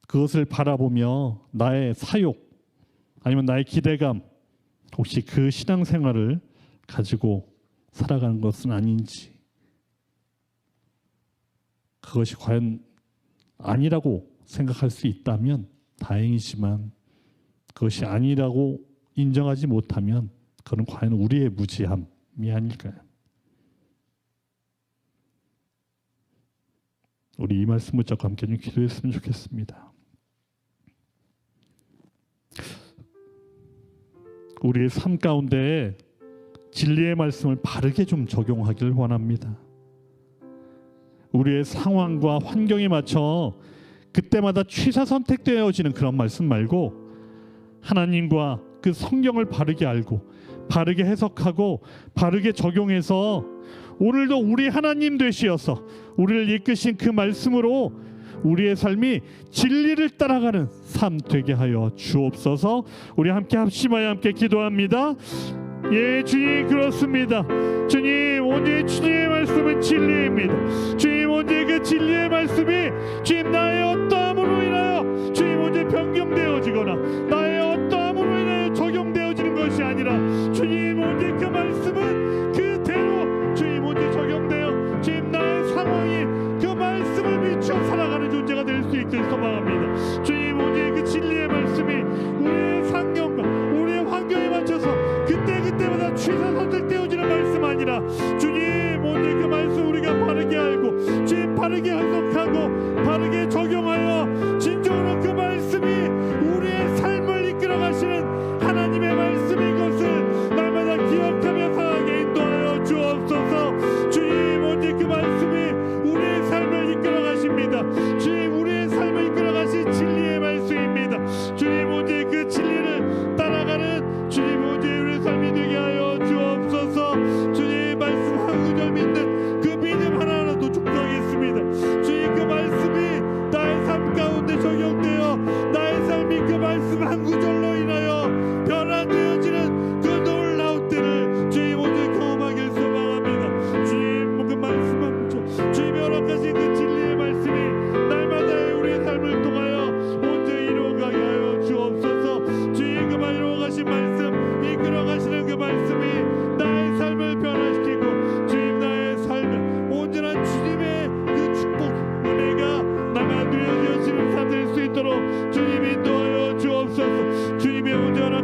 그것을 바라보며 나의 사욕 아니면 나의 기대감, 혹시 그 신앙생활을 가지고 살아가는 것은 아닌지, 그것이 과연 아니라고 생각할 수 있다면 다행이지만 그것이 아니라고 인정하지 못하면 그건 과연 우리의 무지함이 아닐까요? 우리 이 말씀 붙잡고 함께 좀 기도했으면 좋겠습니다. 우리의 삶 가운데 진리의 말씀을 바르게 좀 적용하기를 원합니다. 우리의 상황과 환경에 맞춰 그때마다 취사 선택되어지는 그런 말씀 말고 하나님과 그 성경을 바르게 알고 바르게 해석하고 바르게 적용해서 오늘도 우리 하나님 되시어서 우리를 이끄신 그 말씀으로 우리의 삶이 진리를 따라가는 삶 되게 하여 주옵소서. 우리 함께 합심하여 함께 기도합니다. 예, 주님, 그렇습니다. 주님, 오늘 주님의 말씀은 진리입니다. 주님, 오늘 그 진리의 말씀이 주님 나의 어떠함으로 인하여 주님 오늘 변경되어지거나 나의 어떠함으로 인하여 적용되어지는 것이 아니라 주님 오늘 그 말씀은 그대로 주님 오늘 적용되어 주님 나의 상황이 그 말씀을 비추어 살아가는 존재가 될 수 있길 소망합니다. 주님, 오늘 그 진리의 말씀이 우리의 상경과 우리의 환경에 맞춰서 그때마다 취사 선택되어지는 말씀 아니라 주님 오늘 그 말씀 우리가 바르게 알고 주님 바르게 해석하고 바르게 적용하여 진정으로 그 말씀이 우리의 삶을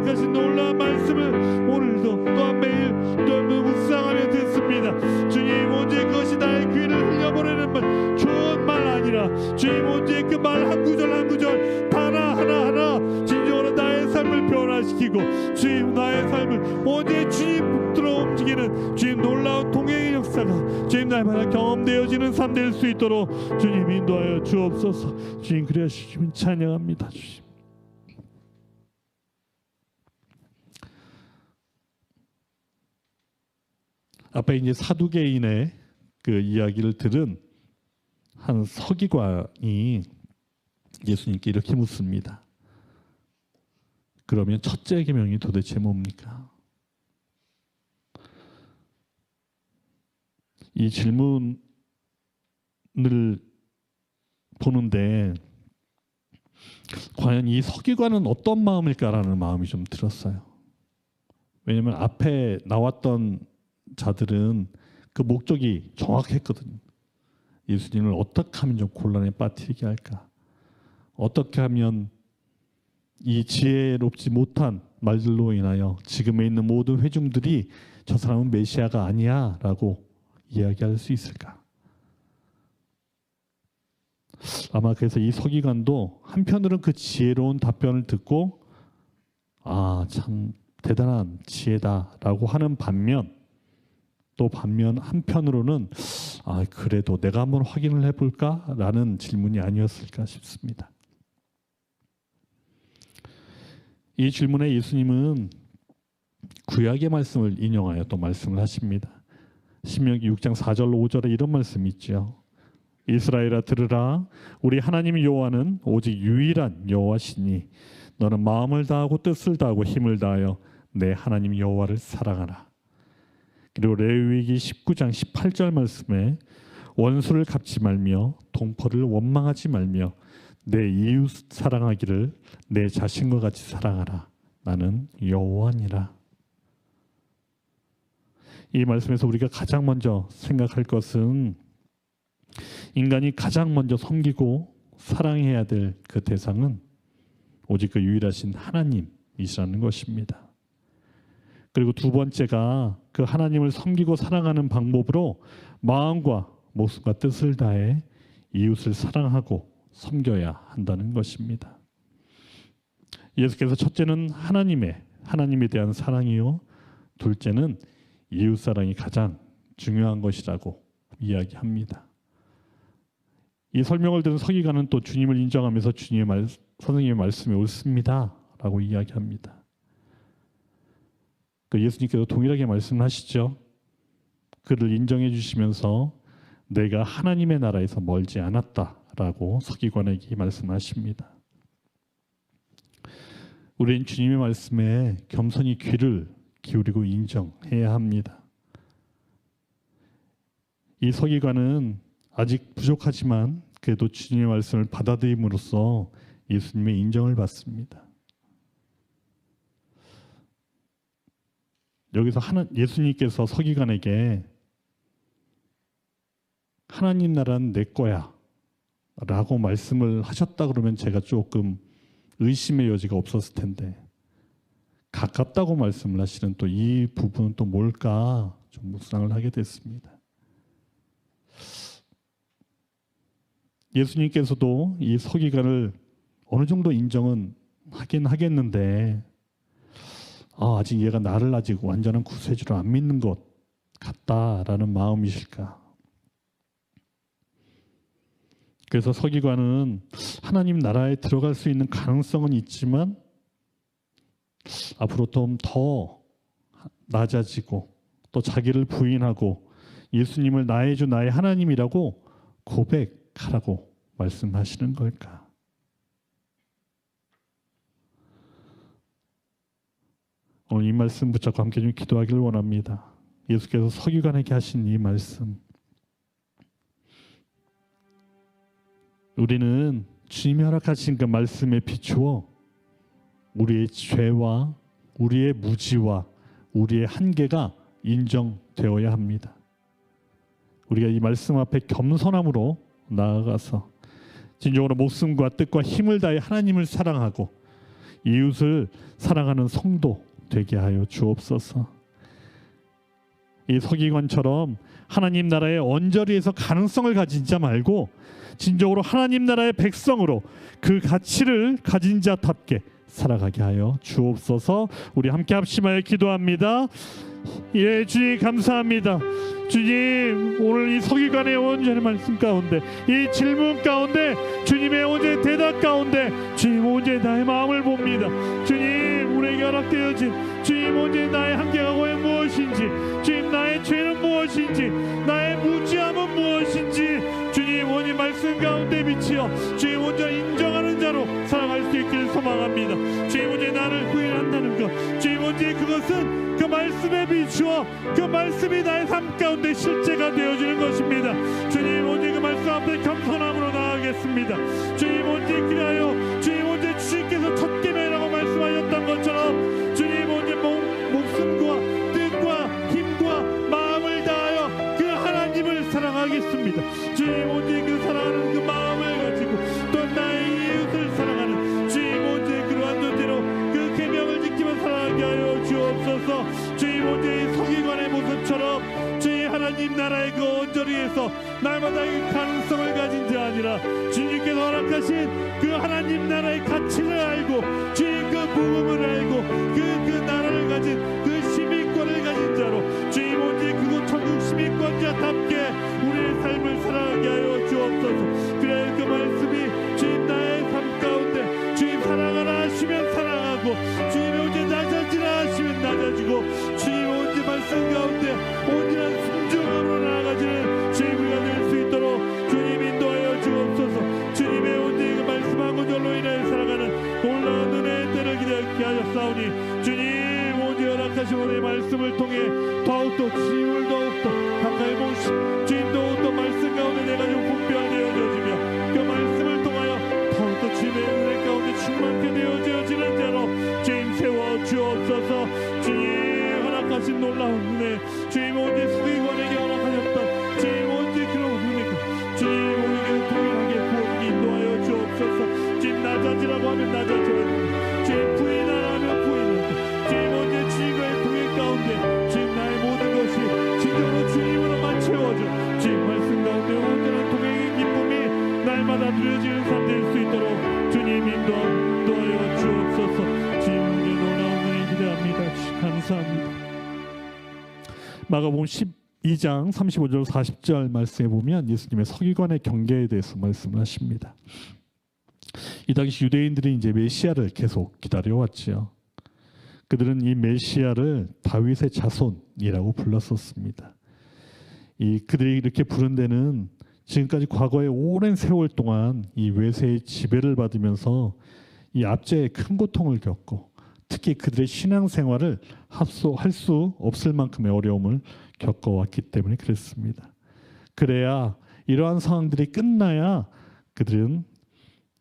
허락하신 놀라운 말씀을 오늘도 또한 매일 또한 묵상하며 듣습니다. 주님, 오직 그것이 나의 귀를 흘려보내는 말, 좋은 말 아니라 주님, 오직 그 말 한 구절 한 구절 하나하나 진정으로 나의 삶을 변화시키고 주님, 나의 삶을 오직 주님으로 움직이는 주님 놀라운 동행의 역사가 주님 날마다 경험되어지는 삶 될 수 있도록 주님 인도하여 주옵소서. 주님, 그래야 주님 찬양합니다. 주님, 앞에 이제 사두개인의 그 이야기를 들은 한 서기관이 예수님께 이렇게 묻습니다. 그러면 첫째 계명이 도대체 뭡니까? 이 질문을 보는데 과연 이 서기관은 어떤 마음일까라는 마음이 좀 들었어요. 왜냐하면 앞에 나왔던 자들은 그 목적이 정확했거든요. 예수님을 어떻게 하면 좀 곤란에 빠뜨리게 할까? 어떻게 하면 이 지혜롭지 못한 말들로 인하여 지금에 있는 모든 회중들이 저 사람은 메시아가 아니야 라고 이야기할 수 있을까? 아마 그래서 이 서기관도 한편으로는 그 지혜로운 답변을 듣고 아, 참 대단한 지혜다라고 하는 반면 또 한편으로는 아, 그래도 내가 한번 확인을 해볼까? 라는 질문이 아니었을까 싶습니다. 이 질문에 예수님은 구약의 말씀을 인용하여 또 말씀을 하십니다. 신명기 6장 4절 5절에 이런 말씀이 있죠. 이스라엘아 들으라, 우리 하나님 여호와는 오직 유일한 여호와시니 너는 마음을 다하고 뜻을 다하고 힘을 다하여 내 하나님 여호와를 사랑하라. 그리고 레위기 19장 18절 말씀에 원수를 갚지 말며 동포를 원망하지 말며 내 이웃 사랑하기를 내 자신과 같이 사랑하라. 나는 여호와니라. 이 말씀에서 우리가 가장 먼저 생각할 것은 인간이 가장 먼저 섬기고 사랑해야 될 그 대상은 오직 그 유일하신 하나님이시라는 것입니다. 그리고 두 번째가 그 하나님을 섬기고 사랑하는 방법으로 마음과 목숨과 뜻을 다해 이웃을 사랑하고 섬겨야 한다는 것입니다. 예수께서 첫째는 하나님에 대한 사랑이요, 둘째는 이웃 사랑이 가장 중요한 것이라고 이야기합니다. 이 설명을 들은 서기관은 또 주님을 인정하면서 선생님의 말씀이 옳습니다라고 이야기합니다. 그 예수님께서 동일하게 말씀하시죠. 그를 인정해 주시면서 내가 하나님의 나라에서 멀지 않았다라고 서기관에게 말씀하십니다. 우리는 주님의 말씀에 겸손히 귀를 기울이고 인정해야 합니다. 이 서기관은 아직 부족하지만 그래도 주님의 말씀을 받아들임으로써 예수님의 인정을 받습니다. 여기서 예수님께서 서기관에게 하나님 나라는 내 거야 라고 말씀을 하셨다 그러면 제가 조금 의심의 여지가 없었을 텐데 가깝다고 말씀을 하시는 또 이 부분은 또 뭘까 좀 묵상을 하게 됐습니다. 예수님께서도 이 서기관을 어느 정도 인정은 하긴 하겠는데 아직 얘가 나를 아직 완전한 구세주로 안 믿는 것 같다라는 마음이실까? 그래서 서기관은 하나님 나라에 들어갈 수 있는 가능성은 있지만 앞으로 좀 더 낮아지고 또 자기를 부인하고 예수님을 나의 주 나의 하나님이라고 고백하라고 말씀하시는 걸까? 오늘 이 말씀 붙잡고 함께 좀 기도하기를 원합니다. 예수께서 서기관에게 하신 이 말씀, 우리는 주님이 허락하신 그 말씀에 비추어 우리의 죄와 우리의 무지와 우리의 한계가 인정되어야 합니다. 우리가 이 말씀 앞에 겸손함으로 나아가서 진정으로 목숨과 뜻과 힘을 다해 하나님을 사랑하고 이웃을 사랑하는 성도 되게 하여 주옵소서. 이 서기관처럼 하나님 나라의 언저리에서 가능성을 가진 자 말고 진정으로 하나님 나라의 백성으로 그 가치를 가진 자답게 살아가게 하여 주옵소서. 우리 함께 합심하여 기도합니다. 예, 주님 감사합니다. 주님, 오늘 이 서기관의 온전한 말씀 가운데, 이 질문 가운데, 주님의 온전한 대답 가운데 주님 온전히 나의 마음을 봅니다. 주님, 우리에게 허락되어진 주님 온전히 나의 한계가 과연 무엇인지, 주님 나의 죄는 무엇인지, 나의 무지함은 무엇인지 주님 온전히 말씀 가운데 비치어 주님 온전히 인정하는 자로 살아갈 수 있기를 소망합니다. 주님 온전히 나를 구원한다는 것, 주님 온전히 그것은 그 말씀에 비추어 그 말씀이 나의 삶 가운데 실제가 되어지는 것입니다. 주님 온전히 그 말씀 앞에 겸손함으로 나아가겠습니다. 주님 온전히 그리하여 주님 온전히 주님께서 첫 계명이라고 말씀하셨던 것처럼 주님 온전히 목숨과 뜻과 힘과 마음을 다하여 그 하나님을 사랑하겠습니다. 주님 온전히 그 사랑하는 그 마음을 가지고 또 나의 이웃을 사랑하는 주님 온전히 그러한 존재로 그 계명을 지키며 살아가게 하여 주옵소서. 주님 온전히 서기관의 모습처럼 주님 하나님 나라의 그 언저리에서 날마다 그 가능성을 가진 자 아니라 주님께서 허락하신 그 하나님 나라의 가치를 알고 주님 그 복음을 알고 그 나라를 가진 그 시민권을 가진 자로 주님 온전히 그곳 천국 시민권자답게 우리의 삶을 살아가게 하여 주옵소서. 그래야 그 말씀이 주님 나의 삶 가운데 주님 사랑하라 하시면 사랑하고 주님 온전히 낮아지라 하시면 낮아지고 주님 온전히 말씀 가운데 온전한 순종으로 나아가지는 주님 우리가 될 수 있도록 주님 인도하여 주옵소서. 주님의 온전히 그 말씀하고 절로 인하여 살아가는 놀라운 은혜의 때를 기대하게 하셨사오니 주님 온전히 허락하신 오늘 말씀을 통해 더욱더 주님을 더욱더 가까이 모시고 주님 더욱더 말씀 가운데 내가 좀 분별되어지며 그 말씀을 통하여 더욱더 주님의 은혜 가운데 충만케 되어지는 자로 주님 세워 주옵소서. 주님 허락하신 놀라운 은혜 주님 온전히 서기관에게 허락하셨던 주님 온전히 그런 은혜가 주님 우리에게 동일하게 부어주기 인도하여 주옵소서. 주님 낮아지라고 하면 낮아져야 주님 부인하라 하면 부인하고 주님 온전히 주님과의 동행 가운데 주님 나의 모든 것이 진정으로 주님으로만 채워져 주님 말씀 가운데 온전한 동행의 기쁨이 날마다 누려지는 삶 될 수 있도록 주님 인도하여 주옵소서. 주님 우리의 놀라운 은혜 기대합니다. 주님 감사합니다. 마가복음 12장 35절 40절 말씀에 보면 예수님의 서기관의 경계에 대해서 말씀을 하십니다. 이 당시 유대인들이 이제 메시아를 계속 기다려왔지요. 그들은 이 메시아를 다윗의 자손이라고 불렀었습니다. 그들이 이렇게 부른 데는 지금까지 과거의 오랜 세월 동안 이 외세의 지배를 받으면서 이 압제에 큰 고통을 겪고 특히 그들의 신앙생활을 할 수 없을 만큼의 어려움을 겪어왔기 때문에 그랬습니다. 그래야 이러한 상황들이 끝나야 그들은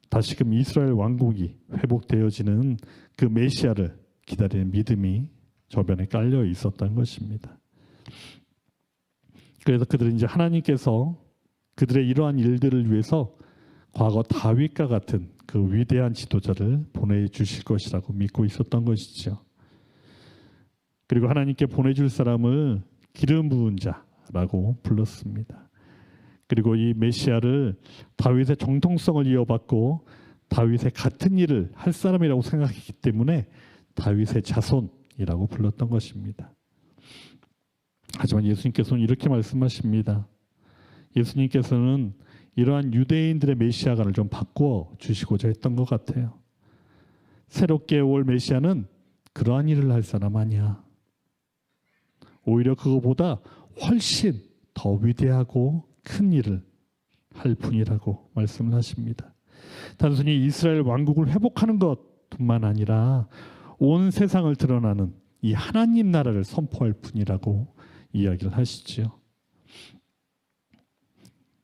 다시금 이스라엘 왕국이 회복되어지는 그 메시아를 기다리는 믿음이 저변에 깔려 있었던 것입니다. 그래서 그들은 이제 하나님께서 그들의 이러한 일들을 위해서 과거 다윗과 같은 그 위대한 지도자를 보내주실 것이라고 믿고 있었던 것이죠. 그리고 하나님께 보내줄 사람을 기름 부은 자라고 불렀습니다. 그리고 이 메시아를 다윗의 정통성을 이어받고 다윗의 같은 일을 할 사람이라고 생각했기 때문에 다윗의 자손이라고 불렀던 것입니다. 하지만 예수님께서는 이렇게 말씀하십니다. 예수님께서는 이러한 유대인들의 메시아관을 좀 바꾸어 주시고자 했던 것 같아요. 새롭게 올 메시아는 그러한 일을 할 사람 아니야. 오히려 그거보다 훨씬 더 위대하고 큰 일을 할 분이라고 말씀을 하십니다. 단순히 이스라엘 왕국을 회복하는 것뿐만 아니라 온 세상을 드러나는 이 하나님 나라를 선포할 분이라고 이야기를 하시지요.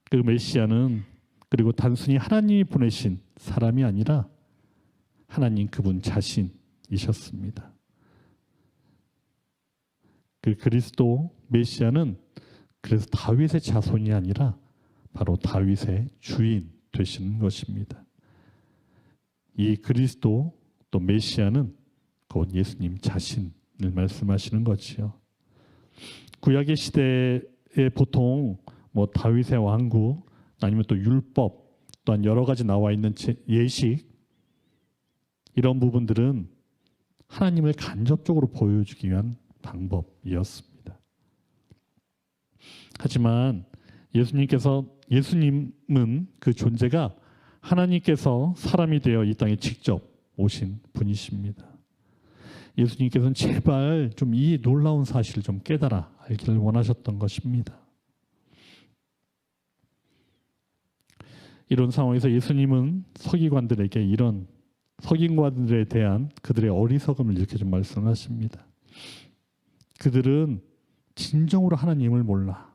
그 메시아는 그리고 단순히 하나님이 보내신 사람이 아니라 하나님 그분 자신이셨습니다. 그 그리스도 메시아는 그래서 다윗의 자손이 아니라 바로 다윗의 주인 되시는 것입니다. 이 그리스도 또 메시아는 곧 예수님 자신을 말씀하시는 거지요. 구약의 시대에 보통 뭐 다윗의 왕국 아니면 또 율법 또한 여러 가지 나와 있는 예식 이런 부분들은 하나님을 간접적으로 보여주기 위한 방법이었습니다. 하지만 예수님은 그 존재가 하나님께서 사람이 되어 이 땅에 직접 오신 분이십니다. 예수님께서는 제발 좀 이 놀라운 사실을 좀 깨달아 알기를 원하셨던 것입니다. 이런 상황에서 예수님은 서기관들에게 이런 서기관들에 대한 그들의 어리석음을 이렇게 좀 말씀하십니다. 그들은 진정으로 하나님을 몰라.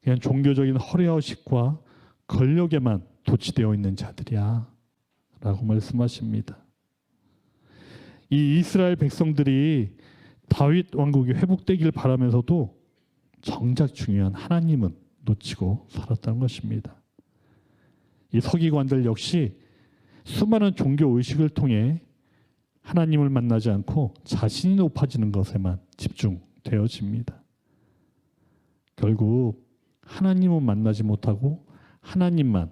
그냥 종교적인 허례허식과 권력에만 도취되어 있는 자들이야 라고 말씀하십니다. 이 이스라엘 백성들이 다윗 왕국이 회복되길 바라면서도 정작 중요한 하나님은 놓치고 살았다는 것입니다. 이 서기관들 역시 수많은 종교 의식을 통해 하나님을 만나지 않고 자신이 높아지는 것에만 집중되어집니다. 결국 하나님은 만나지 못하고 하나님만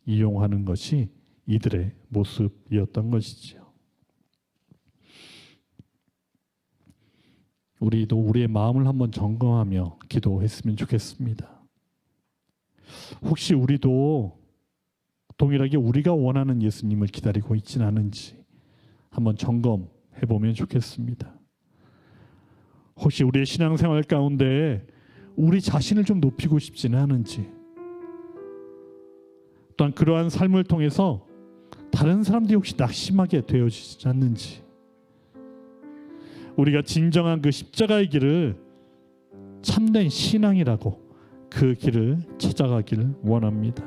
이용하는 것이 이들의 모습이었던 것이지요. 우리도 우리의 마음을 한번 점검하며 기도했으면 좋겠습니다. 혹시 우리도 동일하게 우리가 원하는 예수님을 기다리고 있지는 않은지 한번 점검해 보면 좋겠습니다. 혹시 우리의 신앙생활 가운데 우리 자신을 좀 높이고 싶지는 않은지, 또한 그러한 삶을 통해서 다른 사람들이 혹시 낙심하게 되어지지 않는지, 우리가 진정한 그 십자가의 길을 참된 신앙이라고 그 길을 찾아가기를 원합니다.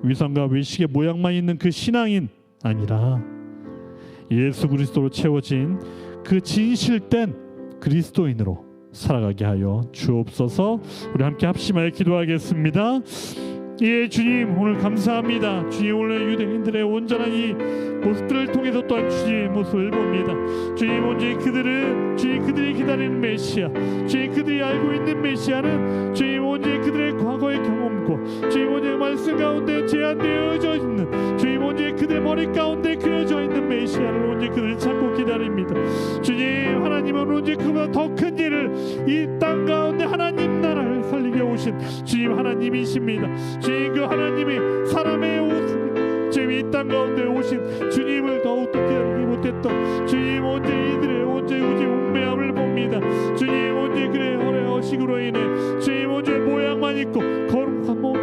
위선과 외식의 모양만 있는 그 신앙인 아니라 예수 그리스도로 채워진 그 진실된 그리스도인으로 살아가게 하여 주옵소서. 우리 함께 합심하여 기도하겠습니다. 예, 주님 오늘 감사합니다. 주님 오늘 유대인들의 온전한 이 모습들을 통해서 또한 주님의 모습을 봅니다. 주님 온전히 그들이 기다리는 메시아, 주님 그들이 알고 있는 메시아는 주님 온전히 그들의 과거의 경험과 주님 온전히 말씀 가운데 제한되어져 있는 주님 온전히 그들의 머리 가운데 그려져 있는 메시아를 온전히 그들을 찾고 기다립니다. 주님 하나님은 온전히 그보다 더 큰 일을 이 땅 가운데 하나님 나라를 살리게 오신 주님 하나님이십니다. 주님 그 하나님이 사람의 옷 주님 이 땅 가운데 오신 주님을 더욱더 기다리지 못했던 주님 온전히 이들의 온전히 오직 웅매함을 봅니다. 주님 온전히 그의 허례허식으로 인해 주님 온전히 모양만 있고 거룩한 모습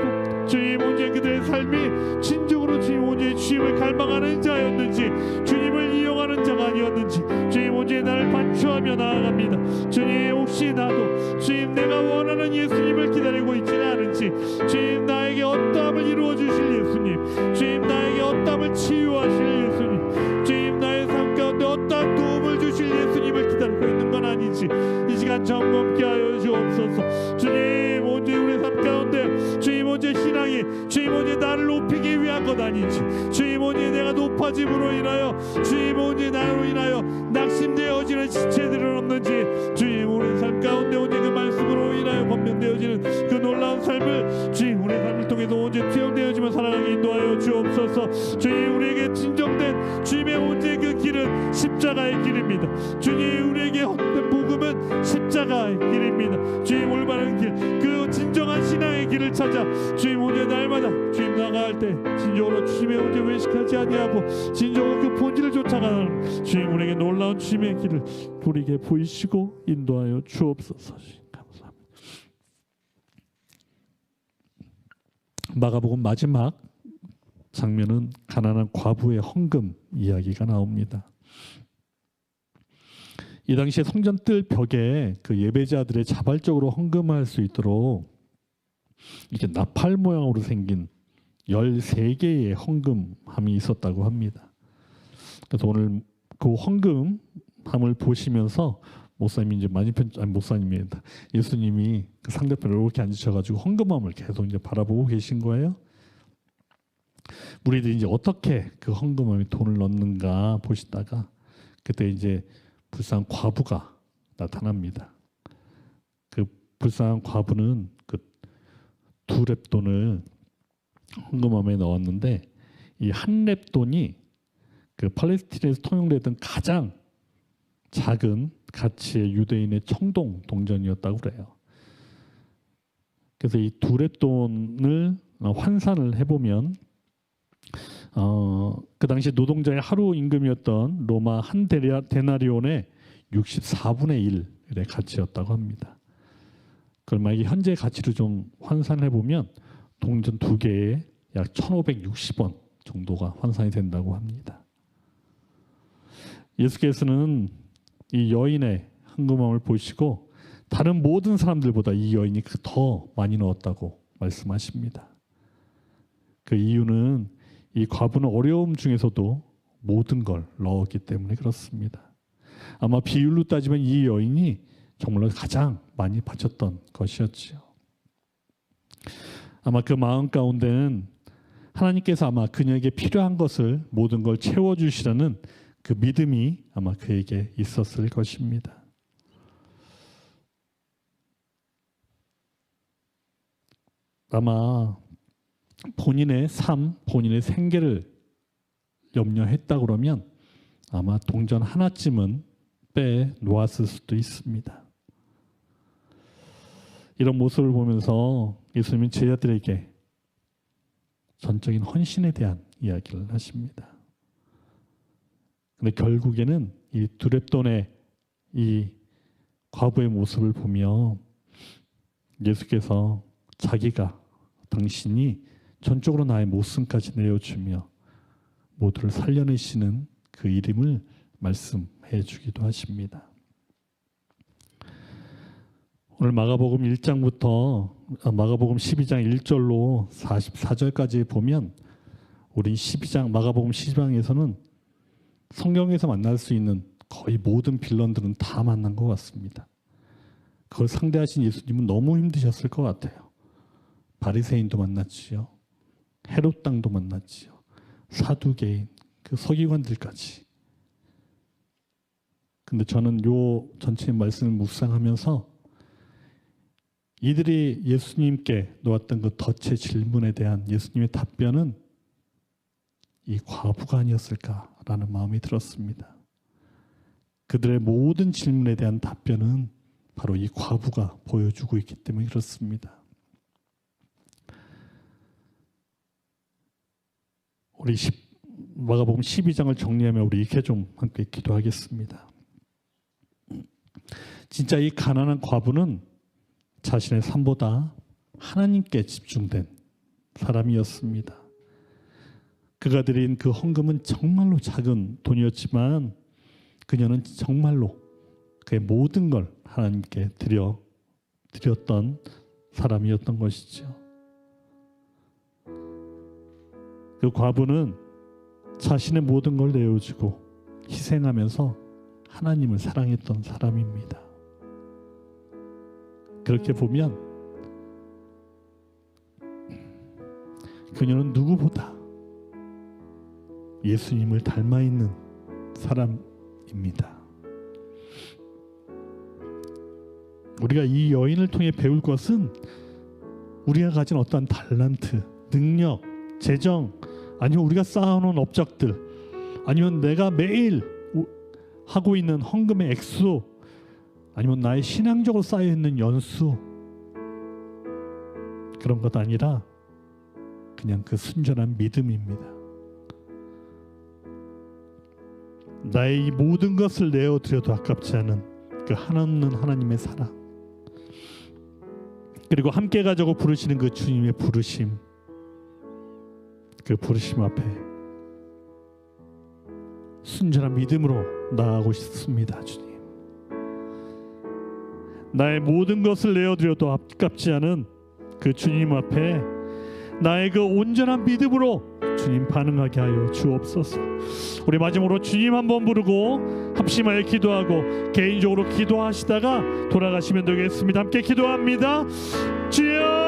주님 온전히 그들의 삶이 진정으로 주님 온전히 주님을 갈망하는 자였는지 주님을 이용하는 자가 아니었는지 주님 온전히 나를 반추하며 나아갑니다. 주님 혹시 나도 주님 내가 원하는 예수님을 기다리고 있지는 않은지 주님 나에게 어떠함을 이루어 주실 예수님 주님 나에게 어떠함을 치유하실 예수님 주님 나의 삶 가운데 어떠한 도움을 주실 예수님을 기다리고 있는 건 아닌지 이 시간 점검케 하여 주옵소서. 주님 온전히 우리 삶 가운데 주님 온전히 신앙이 주님 온전히 나를 높이기 위한 것 아닌지 주님 온전히 내가 높아짐으로 인하여 주님 온전히 나로 인하여 낙심되어지는 지체들은 없는지 주님 우리 삶 가운데 온전히 그 말씀으로 인하여 권면되어지는 그 놀라운 삶을 주님 우리 삶을 통해서 온전히 투영되어지며 살아가게 인도하여 주옵소서. 주님 우리에게 진정된 주님의 온전히 그 길은 십자가의 길입니다. 주님 우리에게 헛된 복음은 십자가의 길입니다. 주님 올바른 길 그 진정한 신앙의 길을 찾아 주님 오늘 날마다 주님 나아갈 때 진정으로 주님의 온전히 외식하지 아니하고 진정으로 그 본질을 쫓아가는 주님 우리에게 놀라운 주님의 길을 우리에게 보이시고 인도하여 주옵소서. 감사합니다. 마가복음 마지막 장면은 가난한 과부의 헌금 이야기가 나옵니다. 이 당시에 성전 뜰 벽에 그 예배자들의 자발적으로 헌금할 수 있도록 이게 나팔 모양으로 생긴 13개의 헌금함이 있었다고 합니다. 그래서 오늘 그 헌금함을 보시면서 목사님이 이제 목사님입니다. 예수님이 그 상대편으로 이렇게 앉으셔가지고 헌금함을 계속 이제 바라보고 계신 거예요. 우리들이 이제 어떻게 그 헌금함에 돈을 넣는가 보시다가 그때 이제 불쌍한 과부가 나타납니다. 그 불쌍한 과부는 그 2렙돈을 헌금함에 넣었는데 이 1렙돈이 그 팔레스타인에서 통용되던 가장 작은 가치의 유대인의 청동 동전이었다고 그래요. 그래서 이 2렙돈을 환산을 해보면 그 당시 노동자의 하루 임금이었던 로마 한 데나리온의 64분의 1의 가치였다고 합니다. 그걸 만약에 현재 가치로 좀 환산해 보면 동전 2개에 약 1,560원 정도가 환산이 된다고 합니다. 예수께서는 이 여인의 헌금함을 보시고 다른 모든 사람들보다 이 여인이 더 많이 넣었다고 말씀하십니다. 그 이유는 이 과부는 어려움 중에서도 모든 걸 넣었기 때문에 그렇습니다. 아마 비율로 따지면 이 여인이 정말로 가장 많이 바쳤던 것이었지요. 아마 그 마음 가운데는 하나님께서 아마 그녀에게 필요한 것을 모든 걸 채워주시라는 그 믿음이 아마 그에게 있었을 것입니다. 아마 본인의 삶, 본인의 생계를 염려했다 그러면 아마 동전 하나쯤은 빼놓았을 수도 있습니다. 이런 모습을 보면서 예수님은 제자들에게 전적인 헌신에 대한 이야기를 하십니다. 그런데 결국에는 이 2렙돈의 이 과부의 모습을 보며 예수께서 자기가 당신이 전적으로 나의 목숨까지 내어주며 모두를 살려내시는 그 이름을 말씀해 주기도 하십니다. 오늘 마가복음 1장부터 마가복음 12장 1절로 44절까지 보면 우리 12장 마가복음 12장에서는 성경에서 만날 수 있는 거의 모든 빌런들은 다 만난 것 같습니다. 그걸 상대하신 예수님은 너무 힘드셨을 것 같아요. 바리새인도 만났지요. 헤롯 당도 만났지요. 사두개인, 그 서기관들까지. 근데 저는 요 전체 말씀을 묵상하면서 이들이 예수님께 놓았던 그 덫의 질문에 대한 예수님의 답변은 이 과부가 아니었을까라는 마음이 들었습니다. 그들의 모든 질문에 대한 답변은 바로 이 과부가 보여주고 있기 때문에 그렇습니다. 우리 마가복음 12장을 정리하며 우리 이렇게 좀 함께 기도하겠습니다. 진짜 이 가난한 과부는 자신의 삶보다 하나님께 집중된 사람이었습니다. 그가 드린 그 헌금은 정말로 작은 돈이었지만 그녀는 정말로 그의 모든 걸 하나님께 드렸던 사람이었던 것이죠. 그 과부는 자신의 모든 걸 내어주고 희생하면서 하나님을 사랑했던 사람입니다. 그렇게 보면 그녀는 누구보다 예수님을 닮아 있는 사람입니다. 우리가 이 여인을 통해 배울 것은 우리가 가진 어떠한 달란트, 능력, 재정, 아니면 우리가 쌓아놓은 업적들, 아니면 내가 매일 하고 있는 헌금의 액수, 아니면 나의 신앙적으로 쌓여있는 연수, 그런 것 아니라 그냥 그 순전한 믿음입니다. 나의 이 모든 것을 내어드려도 아깝지 않은 그 한없는 하나님의 사랑, 그리고 함께 가자고 부르시는 그 주님의 부르심, 그 부르심 앞에 순전한 믿음으로 나아가고 싶습니다. 주님, 나의 모든 것을 내어드려도 아깝지 않은 그 주님 앞에 나의 그 온전한 믿음으로 주님 반응하게 하여 주옵소서. 우리 마지막으로 주님 한번 부르고 합심하여 기도하고 개인적으로 기도하시다가 돌아가시면 되겠습니다. 함께 기도합니다. 주여